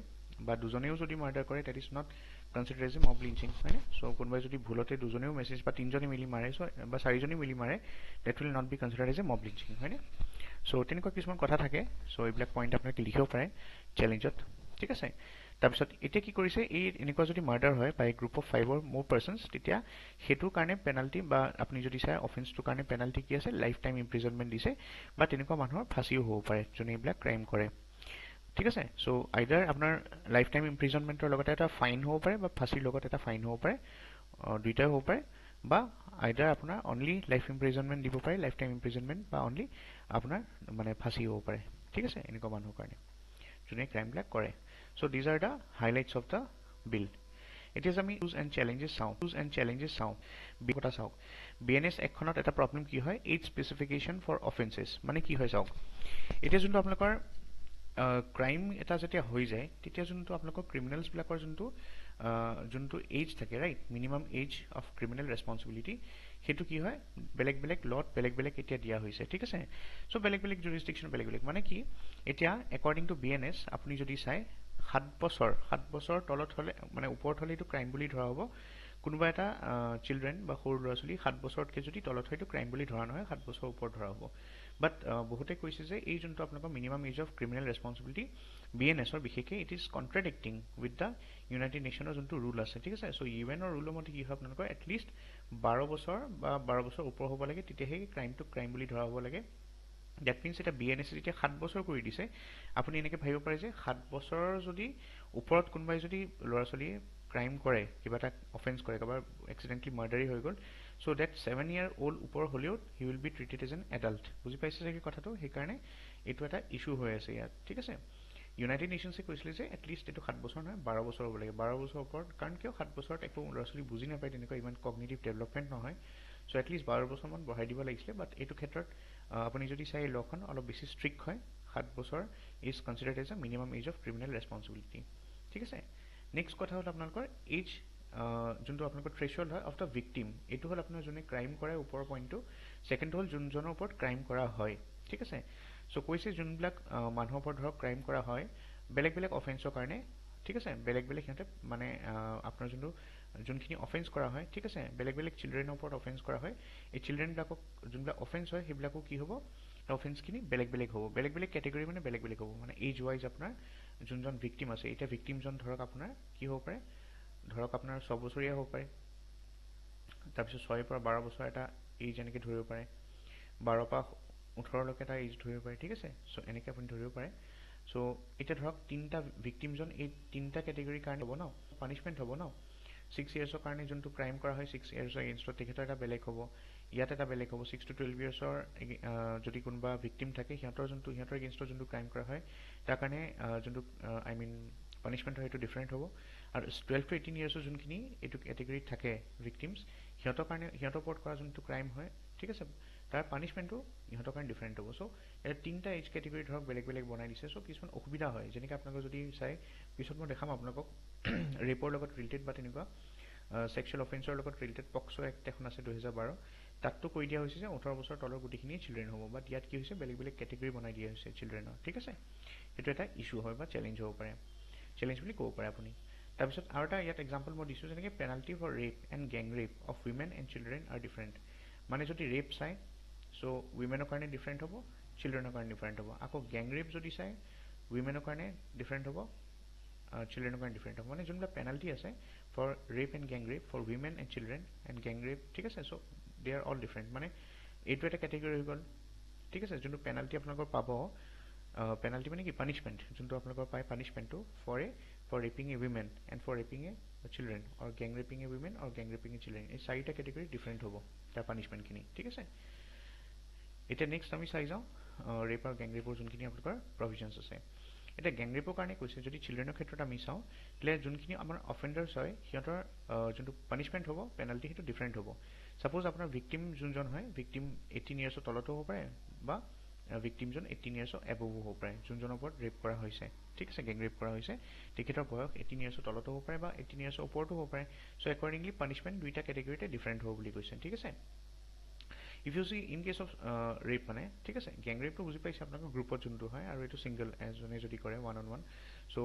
বা দুজনেও যদি মাৰ্ডাৰ কৰে that is not considered as a mob lynching হয়নে সো কোনোবাই যদি ভুলতে দুজনেও মেছেজ বা তিনজনে মিলি মাৰে সো বা 4জনে মিলি মাৰে that will not be considered as a mob lynching হয়নে সো তেনেকুৱা কিছুমান কথা থাকে সো এইবিলাক পইণ্ট আপোনালোকে লিখিব পাৰে চেলেঞ্জত ঠিক আছে তাৰপিছত এতিয়া কি কৰিছে এই এনেকুৱা যদি মাৰ্ডাৰ হয় বাই গ্ৰুপ অফ 5 মোৰ পাৰ্সনছ তেতিয়া হেতুৰ কাৰণে পেনাল্টি বা আপুনি যদি চাই অফেন্সটোৰ কাৰণে পেনাল্টি কি আছে লাইফ টাইম ইমপ্ৰিজনমেন্ট দিছে বা তেনেকুৱা মানুহৰ ফাঁসিও হ'ব পাৰে যোনে এইবিলাক ক্ৰাইম কৰে ঠিক আছে সো আইদাৰ আপোনাৰ লাইফ টাইম ইমপ্ৰিজনমেন্টৰ লগতে এটা ফাইন হ'ব পাৰে বা ফাঁসিৰ লগত এটা ফাইন হ'ব পাৰে দুইটাই হ'ব পাৰে বা আইদাৰ আপোনাৰ অনলি লাইফ ইমপ্ৰিজনমেন্ট দিব পাৰে লাইফ টাইম ইমপ্ৰিজনমেন্ট বা অনলি আপোনাৰ মানে ফাঁসি হ'ব পাৰে ঠিক আছে এনেকুৱা মানুহৰ কাৰণে যোনে ক্ৰাইম বিলাক কৰে so these are the highlights of the bill এতিয়া আমি ইউজ এণ্ড চেলেঞ্জেছ চাওঁ বিকটা চাওক বিএনএছ একখনত এটা প্ৰবলেম কি হয় এইজ স্পেচিফিকেশন ফৰ অফেন্সেছ মানে কি হয় চাওক এতিয়া যোনটো আপোনালোকৰ ক্ৰাইম এটা যেতিয়া হৈ যায় তেতিয়া যোনটো আপোনালোকৰ ক্ৰিমিনেলছ বিলাকৰ যোনটো এজ থাকে right minimum age of criminal responsibility হেতু কি হয় বেলেগ বেলেগ লট বেলেগ বেলেগ এতিয়া দিয়া হৈছে ঠিক আছে সো বেলেগ বেলেগ জুৰিসডিকশন বেলেগ বেলেগ মানে কি এতিয়া একৰ্ডিং টু বিএনএছ আপুনি যদি চাই 7 বছৰ তলত হলে মানে ওপৰত হলে এটো ক্ৰাইম বুলি ধৰা হ'ব কোনোবা এটা চিলড্ৰেন বা সৰু ল'ৰা ছোৱালী 7 বছৰতকৈ যদি তলত হয়তো ক্ৰাইম বুলি ধৰা নহয় 7 বছৰ ওপৰত ধৰা হ'ব বাট বহুতে কৈছে যে এই যোনটো আপোনালোকৰ minimum age of criminal responsibility বিএনএছৰ বিশেষকৈ it is contradicting with the United নেশ্যনৰ যোনটো ৰুল আছে ঠিক আছে সো ইউএনৰ ৰুলৰ মতে কি হয় আপোনালোকৰ এটলিষ্ট 12 বছৰ বা 12 বছৰ ওপৰ হ'ব লাগে তেতিয়াহে ক্ৰাইমটো ক্ৰাইম বুলি ধৰা হ'ব লাগে দ্যাট মিন্স এটা বিএনএছ যেতিয়া 7 বছৰ কৰি দিছে আপুনি এনেকে ভাবিব পাৰে যে 7 বছৰৰ যদি ওপৰত কোনোবাই যদি ল'ৰা ছোৱালীয়ে ক্ৰাইম কৰে কিবা এটা অফেন্স কৰে কাবাৰ এক্সিডেন্টলি মাৰ্ডাৰী হৈ গ'ল সো দ্যাট 7 ইয়াৰ ওল্ড ওপৰ হলেও he will be treated as an adult বুজি পাইছে যে কথাটো সেইকাৰণে এইটো এটা ইস্যু হৈ আছে ইয়াত ঠিক আছে ইউনাইটেড নেশ্যনছে কৈছিলে যে এটলিষ্ট এইটো 7 বছৰ নহয় 12 বছৰ হ'ব লাগে 12 বছৰ ওপৰত কাৰণ কিয় 7 বছৰত একো ল'ৰা ছোৱালী বুজি নাপায় তেনেকুৱা ইমান কগনিটিভ ডেভেলপমেণ্ট নহয় সো এটলিষ্ট 12 বছৰমান বঢ়াই দিব লাগিছিলে বাট এইটো ক্ষেত্ৰত আপুনি যদি চাই লখন অলপ বেছি ষ্ট্ৰিক্ট হয় 7 বছৰ is considered as a minimum age of criminal responsibility ঠিক আছে নেক্সট কথা হ'ল আপোনালোকৰ এজ যোনটো আপোনালোকৰ থ্ৰেশহোল্ড হয় অফ দ্য ভিকটিম এইটো হ'ল আপোনাৰ যোনে ক্ৰাইম কৰে ওপৰৰ পইণ্টটো সেকেন্ড হ'ল যোনজনৰ ওপৰত ক্ৰাইম কৰা হয় ঠিক আছে সো কৈছে যোনবিলাক মানুহৰ ওপৰত ধৰক ক্ৰাইম কৰা হয় বেলেগ বেলেগ অফেন্সৰ কাৰণে ঠিক আছে বেলেগ বেলেগ সিহঁতে মানে আপোনাৰ যোনখিনি অফেন্স কৰা হয় ঠিক আছে বেলেগ বেলেগ চিলড্ৰেনৰ ওপৰত অফেন্স কৰা হয় এই চিলড্ৰেনবিলাকক যোনবিলাক অফেন্স হয় সেইবিলাকো কি হ'ব অফেন্সখিনি বেলেগ বেলেগ হ'ব বেলেগ বেলেগ কেটেগৰী মানে বেলেগ বেলেগ হ'ব মানে এজ ৱাইজ আপোনাৰ যোনজন ভিকটিম আছে এতিয়া ভিকটিমজন ধৰক আপোনাৰ কি হ'ব পাৰে ধৰক আপোনাৰ 6 বছৰীয়া হ'ব পাৰে তাৰপিছত 6 পৰা 12 বছৰ এটা এজ এনেকে ধৰিব পাৰে 12 পৰা 18 লৈকে এটা এজ ধৰিব পাৰে ঠিক আছে সো এনেকে আপুনি ধৰিব পাৰে সো এটা ধৰক তিনটা ভিকটিমজন এই তিনটা কেটেগৰীৰ কাৰণে হ'ব ন পানিশমেন্ট হ'ব ন 6 ইয়াৰ্ছৰ কাৰণে যোনটো ক্ৰাইম কৰা হয় 6 ইয়াৰ্ছৰ এগেইনষ্টত তেখেতৰ এটা বেলেগ হ'ব ইয়াত এটা বেলেগ হ'ব 6 to 12 ইয়াৰ্ছৰ যদি কোনোবা ভিকটিম থাকে সিহঁতৰ এগেইনষ্টত যোনটো ক্ৰাইম কৰা হয় তাৰ কাৰণে যোনটো আই মিন পানিশমেন্ট হয় এইটো ডিফাৰেণ্ট হ'ব আৰু 12 to 18 ইয়াৰ্ছৰ যোনখিনি এইটো কেটেগৰীত থাকে ভিকটিমছ সিহঁতৰ কাৰণে সিহঁতৰ ওপৰত কৰা যোনটো ক্ৰাইম হয় ঠিক আছে তাৰ পানিশমেন্টটো ইহঁতৰ কাৰণে ডিফাৰেণ্ট হ'ব সো এটা তিনটা এজ কেটেগৰী ধৰক বেলেগ বেলেগ বনাই দিছে সো কিছুমান অসুবিধা হয় যেনেকৈ আপোনালোকে যদি চাই পিছত মই দেখাম আপোনালোকক ৰেপৰ লগত ৰিলেটেড বা তেনেকুৱা সেক্সুৱেল অফেন্সৰ লগত ৰিলেটেড পক্সো এক্ট এখন আছে 2012 তাততো কৈ দিয়া হৈছে যে 18 বছৰ তলৰ গোটেইখিনি চিলড্ৰেন হ'ব বাট ইয়াত কি হৈছে বেলেগ বেলেগ কেটেগৰী বনাই দিয়া হৈছে চিলড্ৰেনৰ ঠিক আছে সেইটো এটা ইস্যু হয় বা চেলেঞ্জ হ'ব পাৰে চেলেঞ্জ বুলি ক'ব পাৰে আপুনি তাৰপিছত আৰু এটা ইয়াত এক্সাম্পল মই দিছোঁ যেনেকৈ penalty for rape and gang rape of women and children are different মানে যদি ৰেপ চাই সো উইমেনৰ কাৰণে ডিফাৰেণ্ট হ'ব চিলড্ৰেনৰ কাৰণে ডিফাৰেণ্ট হ'ব আকৌ গেং ৰেপ যদি চাই উইমেনৰ কাৰণে ডিফাৰেণ্ট হ'ব চিলড্ৰেনৰ কাৰণে ডিফাৰেণ্ট হ'ব মানে যোনবিলাক পেনাল্টি আছে for rape and gang rape for women and children and gang rape ঠিক আছে so they are all different মানে এইটো এটা কেটেগৰী হৈ গ'ল ঠিক আছে যোনটো পেনাল্টি আপোনালোকৰ পাব পেনাল্টি মানে কি পানিশমেন্ট যোনটো আপোনালোকৰ পায় পানিশমেন্টটো for raping a women and for raping a children or gang raping a women or gang raping a children এই চাৰিটা কেটেগৰী ডিফাৰেণ্ট হ'ব তাৰ পানিশমেন্টখিনি ঠিক আছে এতিয়া নেক্সট আমি চাই যাওঁ ৰেপ আৰু গেং ৰেপৰ যোনখিনি আপোনালোকৰ প্ৰভিজনছ আছে এটা গেং ৰেপৰ কাৰণে কৈছে যদি চিলড্ৰেনৰ ক্ষেত্ৰত আমি চাওঁ তেতিয়াহ'লে যোনখিনি আমাৰ অফেণ্ডাৰ্ছ হয় সিহঁতৰ যোনটো পানিশমেন্ট হ'ব পেনাল্টি সেইটো ডিফাৰেণ্ট হ'ব সাপোজ আপোনাৰ ভিকটিম যোনজন হয় ভিকটিম 18 ইয়াৰ্ছৰ তলতো হ'ব পাৰে বা ভিকটিমজন 18 ইয়াৰ্ছৰ এবভো হ'ব পাৰে যোনজনৰ ওপৰত ৰেপ কৰা হৈছে ঠিক আছে গেং ৰেপ কৰা হৈছে তেখেতৰ বয়স 18 ইয়াৰ্ছৰ তলতো হ'ব পাৰে বা 18 ইয়াৰ্ছৰ ওপৰতো হ'ব পাৰে সো একৰ্ডিংলি পানিশমেন্ট দুইটা কেটেগৰীতে ডিফাৰেণ্ট হ'ব বুলি কৈছে ঠিক আছে if you see in case of rape মানে ঠিক আছে গেং ৰেপটো বুজি পাইছে আপোনালোকৰ গ্ৰুপত যোনটো হয় আৰু এইটো ছিংগল এজনে যদি কৰে ওৱান অন ওৱান চ'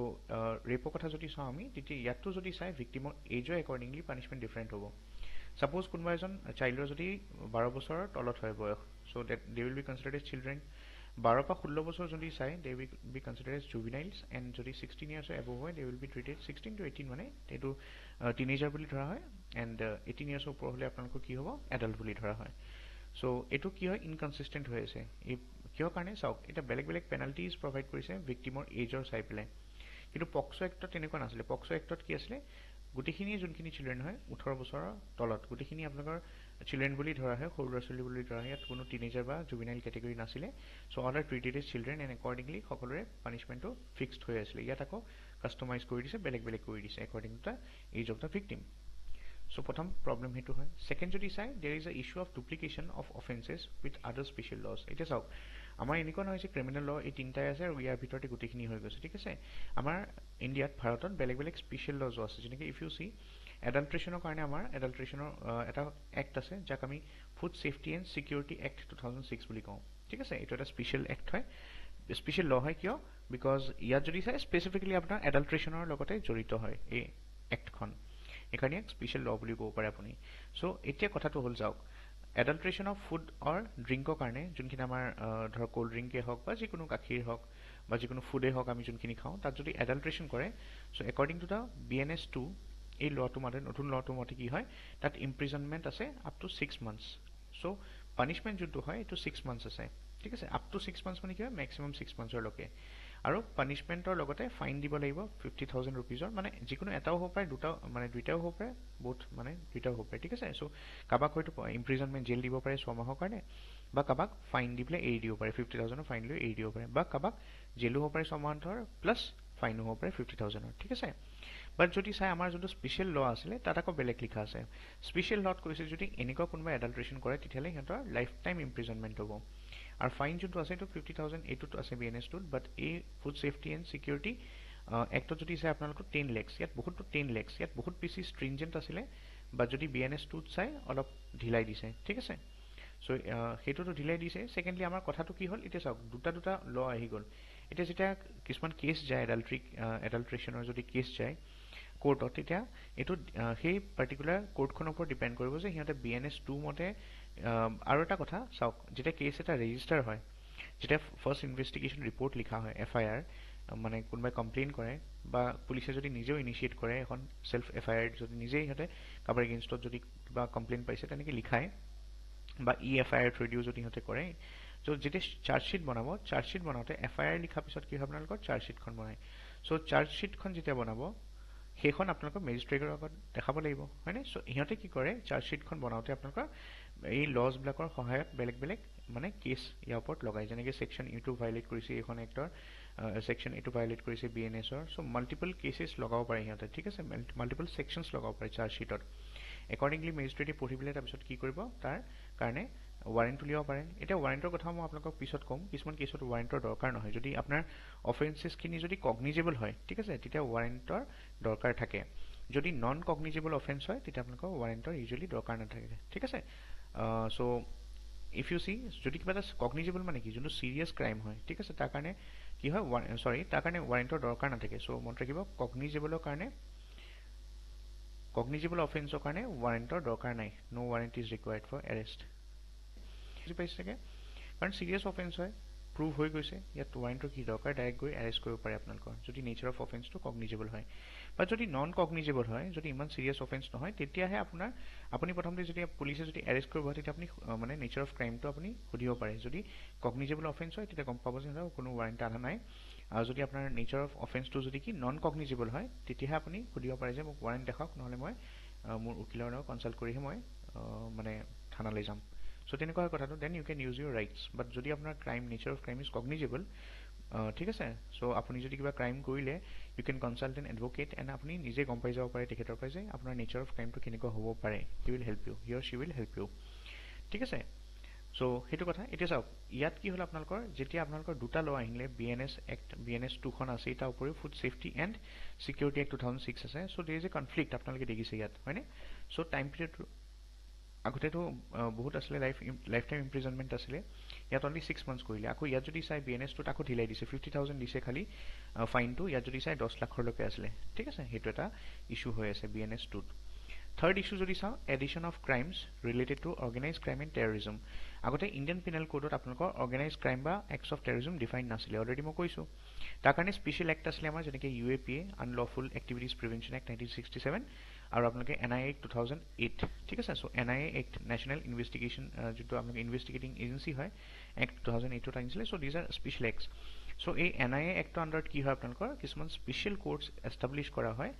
ৰেপৰ কথা যদি চাওঁ আমি তেতিয়া ইয়াতো যদি চাই ভিক্টিমৰ এজৰ একৰ্ডিংলি পানিছমেণ্ট ডিফাৰেণ্ট হ'ব সাপোজ কোনোবা এজন চাইল্ডৰ যদি 12 বছৰৰ তলত হয় বয়স so' that they will be considered as children 12 পৰা 16 বছৰ যদি চাই they will be considered as juveniles and যদি 16 ইয়াৰ্ছৰ এবভ হয় they will be treated 16 to 18 মানে এইটো টিনেজাৰ বুলি ধৰা হয় এণ্ড 18 ইয়াৰ্ছৰ ওপৰ হ'লে আপোনালোকৰ কি হ'ব এডাল্ট বুলি ধৰা হয় চ' এইটো কি হয় ইনকনচিষ্টেণ্ট হৈ আছে এই কিহৰ কাৰণে চাওক এটা বেলেগ বেলেগ পেনাল্টিজ প্ৰভাইড কৰিছে ভিক্টিমৰ এজৰ চাই পেলাই কিন্তু পক্সো এক্টত তেনেকুৱা নাছিলে পক্সো এক্টত কি আছিলে গোটেইখিনি যোনখিনি চিলড্ৰেন হয় 18 বছৰৰ তলত গোটেইখিনি আপোনালোকৰ চিলড্ৰেন বুলি ধৰা হয় সৰু ল'ৰা ছোৱালী বুলি ধৰা হয় ইয়াত কোনো টিনেজাৰ বা জুভিনাইল কেটেগৰী নাছিলে so' all are treated as children and accordingly সকলোৰে পানিছমেণ্টটো ফিক্সড হৈ আছিলে ইয়াত আকৌ কাষ্টমাইজ কৰি দিছে বেলেগ বেলেগ কৰি দিছে according to the age of the victim so' প্ৰথম প্ৰব্লেম সেইটো হয় ছেকেণ্ড যদি চাই there is a issue of duplication of offences with other special laws এতিয়া চাওক আমাৰ এনেকুৱা নহয় যে ক্ৰিমিনেল ল এই তিনিটাই আছে আৰু ইয়াৰ ভিতৰতে গোটেইখিনি হৈ গৈছে ঠিক আছে আমাৰ ইণ্ডিয়াত ভাৰতত বেলেগ বেলেগ স্পেচিয়েল লজো আছে যেনেকৈ ইফ ইউ চি এডাল্ট্ৰেশ্যনৰ কাৰণে আমাৰ এডাল্ট্ৰেশ্যনৰ এটা এক্ট আছে যাক আমি food safety and security act 2006 বুলি কওঁ ঠিক আছে এইটো এটা স্পেচিয়েল এক্ট হয় স্পেচিয়েল ল হয় কিয় বিকজ ইয়াত যদি চাই স্পেচিফিকেলি আপোনাৰ এডাল্ট্ৰেশ্যনৰ লগতে জড়িত হয় এই এক্টখন এইকাৰণে এক স্পেচিয়েল ল বুলি ক'ব পাৰে আপুনি চ' এতিয়া কথাটো হ'ল যাওক এডাল্ট্ৰেশ্যন অফ ফুড অৰ ড্ৰিংকৰ কাৰণে যোনখিনি আমাৰ ধৰক ক'ল্ড ড্ৰিংকেই হওক বা যিকোনো গাখীৰ হওক বা যিকোনো ফুডেই হওক আমি যোনখিনি খাওঁ তাত যদি এডাল্ট্ৰেশ্যন কৰে চ' একৰ্ডিং টু দ্য BNS 2 এই লটো মতে নতুন লটোৰ মতে কি হয় তাত ইম্প্ৰিজনমেণ্ট আছে up to 6 months so' punishment যোনটো হয় এইটো 6 মান্থছ আছে ঠিক আছে আপ টু 6 মান্থছ মানে কি হয় মেক্সিমাম 6 মান্থছৰলৈকে আৰু পানিছমেণ্টৰ লগতে ফাইন দিব লাগিব 50,000 ৰুপিজৰ মানে যিকোনো এটাও হ'ব পাৰে দুইটাও হ'ব পাৰে বহুত মানে দুইটাও হ'ব পাৰে ঠিক আছে চ' কাৰোবাক হয়তো ইম্প্ৰিজনমেণ্ট জেল দিব পাৰে 6 মাহৰ কাৰণে বা কাৰোবাক ফাইন দি পেলাই এৰি দিব পাৰে 50,000ৰ ফাইন লৈ এৰি দিব পাৰে বা কাৰোবাক জেলো হ'ব পাৰে 6 মাহৰ প্লাছ ফাইনো হ'ব পাৰে 50,000ৰ ঠিক আছে বাট যদি চাই আমাৰ যোনটো স্পেচিয়েল ল আছিলে তাত আকৌ বেলেগ লিখা আছে স্পেচিয়েল লত কৈছে যদি এনেকুৱা কোনোবা এডাল্ট্ৰেশ্যন কৰে তেতিয়াহ'লে সিহঁতৰ লাইফ টাইম ইম্প্ৰিজনমেণ্ট হ'ব আৰু ফাইন যোনটো আছে এইটো 50,000 এইটোত আছে BNS 2 বাট এই ফুড ছেফটি এণ্ড ছিকিউৰিটি এক্টত যদি চাই আপোনালোকৰ 10 lakhs ইয়াত বহুতো 10 lakhs ইয়াত বহুত বেছি ষ্ট্ৰিনজেণ্ট আছিলে বাট যদি BNS 2ত চাই অলপ ঢিলাই দিছে ঠিক আছে চ' সেইটোতো ঢিলাই দিছে ছেকেণ্ডলি আমাৰ কথাটো কি হ'ল এতিয়া চাওক দুটা ল আহি গ'ল এতিয়া যেতিয়া কিছুমান কেছ যায় এডাল্ট্ৰেশ্যনৰ যদি কেছ যায় কোৰ্টত তেতিয়া এইটো সেই পাৰ্টিকুলাৰ কোৰ্টখনৰ ওপৰত ডিপেণ্ড কৰিব যে সিহঁতে BNS 2 মতে আৰু এটা কথা চাওক যেতিয়া কেছ এটা ৰেজিষ্টাৰ হয় যেতিয়া ফাৰ্ষ্ট ইনভেষ্টিগেশ্যন ৰিপৰ্ট লিখা হয় FIR মানে কোনোবাই কমপ্লেইন কৰে বা পুলিচে যদি নিজেও ইনিচিয়েট কৰে এখন চেল্ফ FIR যদি নিজেই সিহঁতে কাৰোবাৰ এগেইনষ্টত যদি কিবা কমপ্লেইন পাইছে তেনেকৈ লিখায় বা FIR থ্ৰুদিও যদি সিহঁতে কৰে চ' যেতিয়া চাৰ্জশ্বিট বনাব চাৰ্জশ্বিট বনাওঁতে FIR লিখাৰ পিছত কি হয় আপোনালোকৰ চাৰ্জশ্বিটখন বনায় চ' চাৰ্জশ্বিটখন যেতিয়া বনাব সেইখন আপোনালোকৰ মেজিষ্ট্ৰেটৰ আগত দেখাব লাগিব হয়নে চ' সিহঁতে কি কৰে চাৰ্জশ্বিটখন বনাওঁতে আপোনালোকৰ এই লজবিলাকৰ সহায়ত বেলেগ বেলেগ মানে কেছ ইয়াৰ ওপৰত লগায় যেনেকৈ ছেকশ্যন এইটো ভাইলেট কৰিছে এইখন এক্টৰ ছেকশ্যন এইটো ভাইলেট কৰিছে BNSৰ চ' মাল্টিপল কেছেছ লগাব পাৰে সিহঁতে ঠিক আছে মাল্টিপল ছেকশ্যনছ লগাব পাৰে চাৰ্জশ্বিটত একৰ্ডিংলি মেজিষ্ট্ৰেটে পঢ়ি পেলাই তাৰপিছত কি কৰিব তাৰ কাৰণে ৱাৰেণ্ট উলিয়াব পাৰে এতিয়া ৱাৰেণ্টৰ কথা মই আপোনালোকক পিছত ক'ম কিছুমান কেছত ৱাৰেণ্টৰ দৰকাৰ নহয় যদি আপোনাৰ অফেন্সেছখিনি যদি কগনিজেবল হয় ঠিক আছে তেতিয়া ৱাৰেণ্টৰ দৰকাৰ থাকে যদি নন কগনিজেবল অফেন্স হয় তেতিয়া আপোনালোকৰ ৱাৰেণ্টৰ ইউজুৱেলি দৰকাৰ নাথাকে ঠিক আছে চ' ইফ ইউ চি যদি কিবা এটা কগনিজেবল মানে কি যোনটো চিৰিয়াছ ক্ৰাইম হয় ঠিক আছে তাৰ কাৰণে কি হয় তাৰ কাৰণে ৱাৰেণ্টৰ দৰকাৰ নাথাকে চ' মনত ৰাখিব কগনিজেবল অফেন্সৰ কাৰণে ৱাৰেণ্টৰ দৰকাৰ নাই no' warrant is required for arrest বুজি পাইছে চাগে কাৰণ চিৰিয়াছ অফেন্স হয় প্ৰুভ হৈ গৈছে ইয়াত ৱাৰেণ্টৰ কি দৰকাৰ ডাইৰেক্ট গৈ এৰেষ্ট কৰিব পাৰে আপোনালোকৰ যদি নেচাৰ অফ অফেন্সটো কগনিজেবল হয় বা যদি নন কগনিজেবল হয় যদি ইমান চিৰিয়াছ অফেন্স নহয় তেতিয়াহে আপুনি প্ৰথমতে যদি পুলিচে যদি এৰেষ্ট কৰিব হয় তেতিয়া আপুনি মানে নেচাৰ অফ ক্ৰাইমটো আপুনি সুধিব পাৰে যদি কগনিজেবল অফেন্স হয় তেতিয়া গম পাব যে কোনো ৱাৰেণ্ট অহা নাই আৰু যদি আপোনাৰ নেচাৰ অফ অফেন্সটো যদি কি নন কগনিজেবল হয় তেতিয়াহে আপুনি সুধিব পাৰে যে মোক ৱাৰেণ্ট দেখাওক নহ'লে মই মোৰ উকিলৰ লগত কনচাল্ট কৰিহে মই মানে থানালৈ যাম চ' তেনেকুৱা কথাটো then you can use your rights but যদি আপোনাৰ crime nature of crime is cognizable ঠিক আছে চ' আপুনি যদি কিবা ক্ৰাইম কৰিলে you can consult an advocate and আপুনি নিজে গম পাই যাব পাৰে তেখেতৰ পৰা যে আপোনাৰ নেচাৰ অফ ক্ৰাইমটো কেনেকুৱা হ'ব পাৰে he will help you he or she will help you ঠিক আছে চ' সেইটো কথা এতিয়া চাওক ইয়াত কি হ'ল আপোনালোকৰ যেতিয়া আপোনালোকৰ দুটা ল আহিলে BNS 2খন আছে তাৰ উপৰিও food safety and security act 2006 আছে চ' দেৰ ইজ এ কনফ্লিক্ট আপোনালোকে দেখিছে ইয়াত হয়নে চ' টাইম পিৰিয়ডটো আগতেতো বহুত আছিলে লাইফ টাইম ইমপ্ৰিজনমেণ্ট আছিলে ইয়াত অনলি 6 মান্থছ কৰিলে আকৌ ইয়াত যদি চাই BNS-টোত আকৌ ঢিলাই দিছে 50,000 দিছে খালি ফাইনটো ইয়াত যদি চাই 10 লাখলৈকে আছিলে ঠিক আছে সেইটো এটা ইস্যু হৈ আছে BNS-টোত থাৰ্ড ইস্যু যদি চাওঁ addition of crimes related to organize crime and terrorism আগতে ইণ্ডিয়ান পিনেল কোডত আপোনালোকৰ অৰ্গেনাইজ ক্ৰাইম বা এক্টছ অফ টেৰৰিজম ডিফাইন নাছিলে অলৰেডি মই কৈছোঁ তাৰ কাৰণে স্পেচিয়েল এক্ট আছিলে আমাৰ যেনেকৈ UAPA unlawful activities prevention act 1967 আৰু আপোনালোকে NIA এক্ট 2008 ঠিক আছে চ' NIA এক্ট নেশ্যনেল ইনভেষ্টিগেশ্যন যোনটো আপোনালোকে ইনভেষ্টিগেটিং এজেঞ্চি হয় এক্ট 2008ত আনিছিলে চ' দিজ আৰ স্পেচিয়েল এক্টছ চ' এই NIA এক্টৰ আণ্ডাৰত কি হয় আপোনালোকৰ কিছুমান স্পেচিয়েল কোৰ্টছ এষ্টাব্লিছ কৰা হয়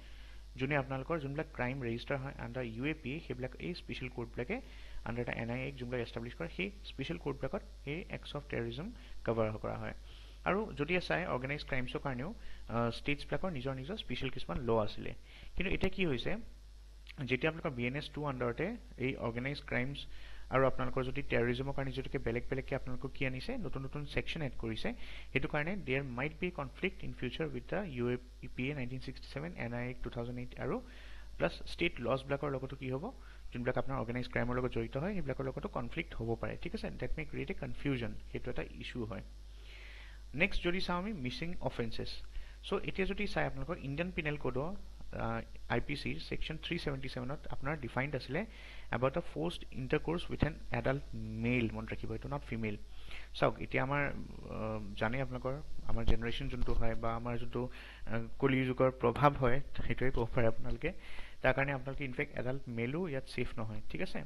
যোনে আপোনালোকৰ যোনবিলাক ক্ৰাইম ৰেজিষ্টাৰ হয় আণ্ডাৰ UAPA সেইবিলাক এই স্পেচিয়েল কোৰ্টবিলাকে আণ্ডাৰ এটা NIA এক্ট যোনবিলাক এষ্টাব্লিছ কৰে সেই স্পেচিয়েল কোৰ্টবিলাকত এই এক্টছ অফ টেৰৰিজম কভাৰ কৰা হয় আৰু যদি চাই অৰ্গেনাইজ ক্ৰাইমছৰ কাৰণেও ষ্টেটছবিলাকৰ নিজৰ নিজৰ স্পেচিয়েল কিছুমান ল আছিলে কিন্তু এতিয়া কি হৈছে যেতিয়া আপোনালোকৰ BNS-2 আণ্ডাৰতে এই অৰ্গেনাইজ ক্ৰাইমছ আৰু আপোনালোকৰ যদি টেৰৰিজমৰ কাৰণে যিটোকে বেলেগকৈ আপোনালোকক কি আনিছে নতুন নতুন ছেকশ্যন এড কৰিছে সেইটো কাৰণে there might be conflict in future with the UAPA 1967 NIA Act 2008 আৰু প্লাছ ষ্টেট লছবিলাকৰ লগতো কি হ'ব যোনবিলাক আপোনাৰ অৰ্গেনাইজ ক্ৰাইমৰ লগত জড়িত হয় সেইবিলাকৰ লগতো কনফ্লিক্ট হ'ব পাৰে ঠিক আছে ডেট মে ক্ৰিয়েট এ কনফিউজন সেইটো এটা ইছ্যু হয় নেক্সট যদি চাওঁ আমি মিছিং অফেন্সেছ চ' এতিয়া যদি চাই আপোনালোকৰ ইণ্ডিয়ান পিনেল কোডৰ IPC section 377ত আপোনাৰ ডিফাইন্ড আছিলে about a forced intercourse with an adult male মন ৰাখিব এইটো নট ফিমেল চাওক এতিয়া আমাৰ জানে আপোনালোকৰ আমাৰ জেনেৰেশ্যন যোনটো হয় বা আমাৰ যোনটো কলি যুগৰ প্ৰভাৱ হয় সেইটোৱে ক'ব পাৰে আপোনালোকে তাৰ কাৰণে আপোনালোকে ইনফেক্ট এডাল্ট মেলো ইয়াত ছেফ নহয় ঠিক আছে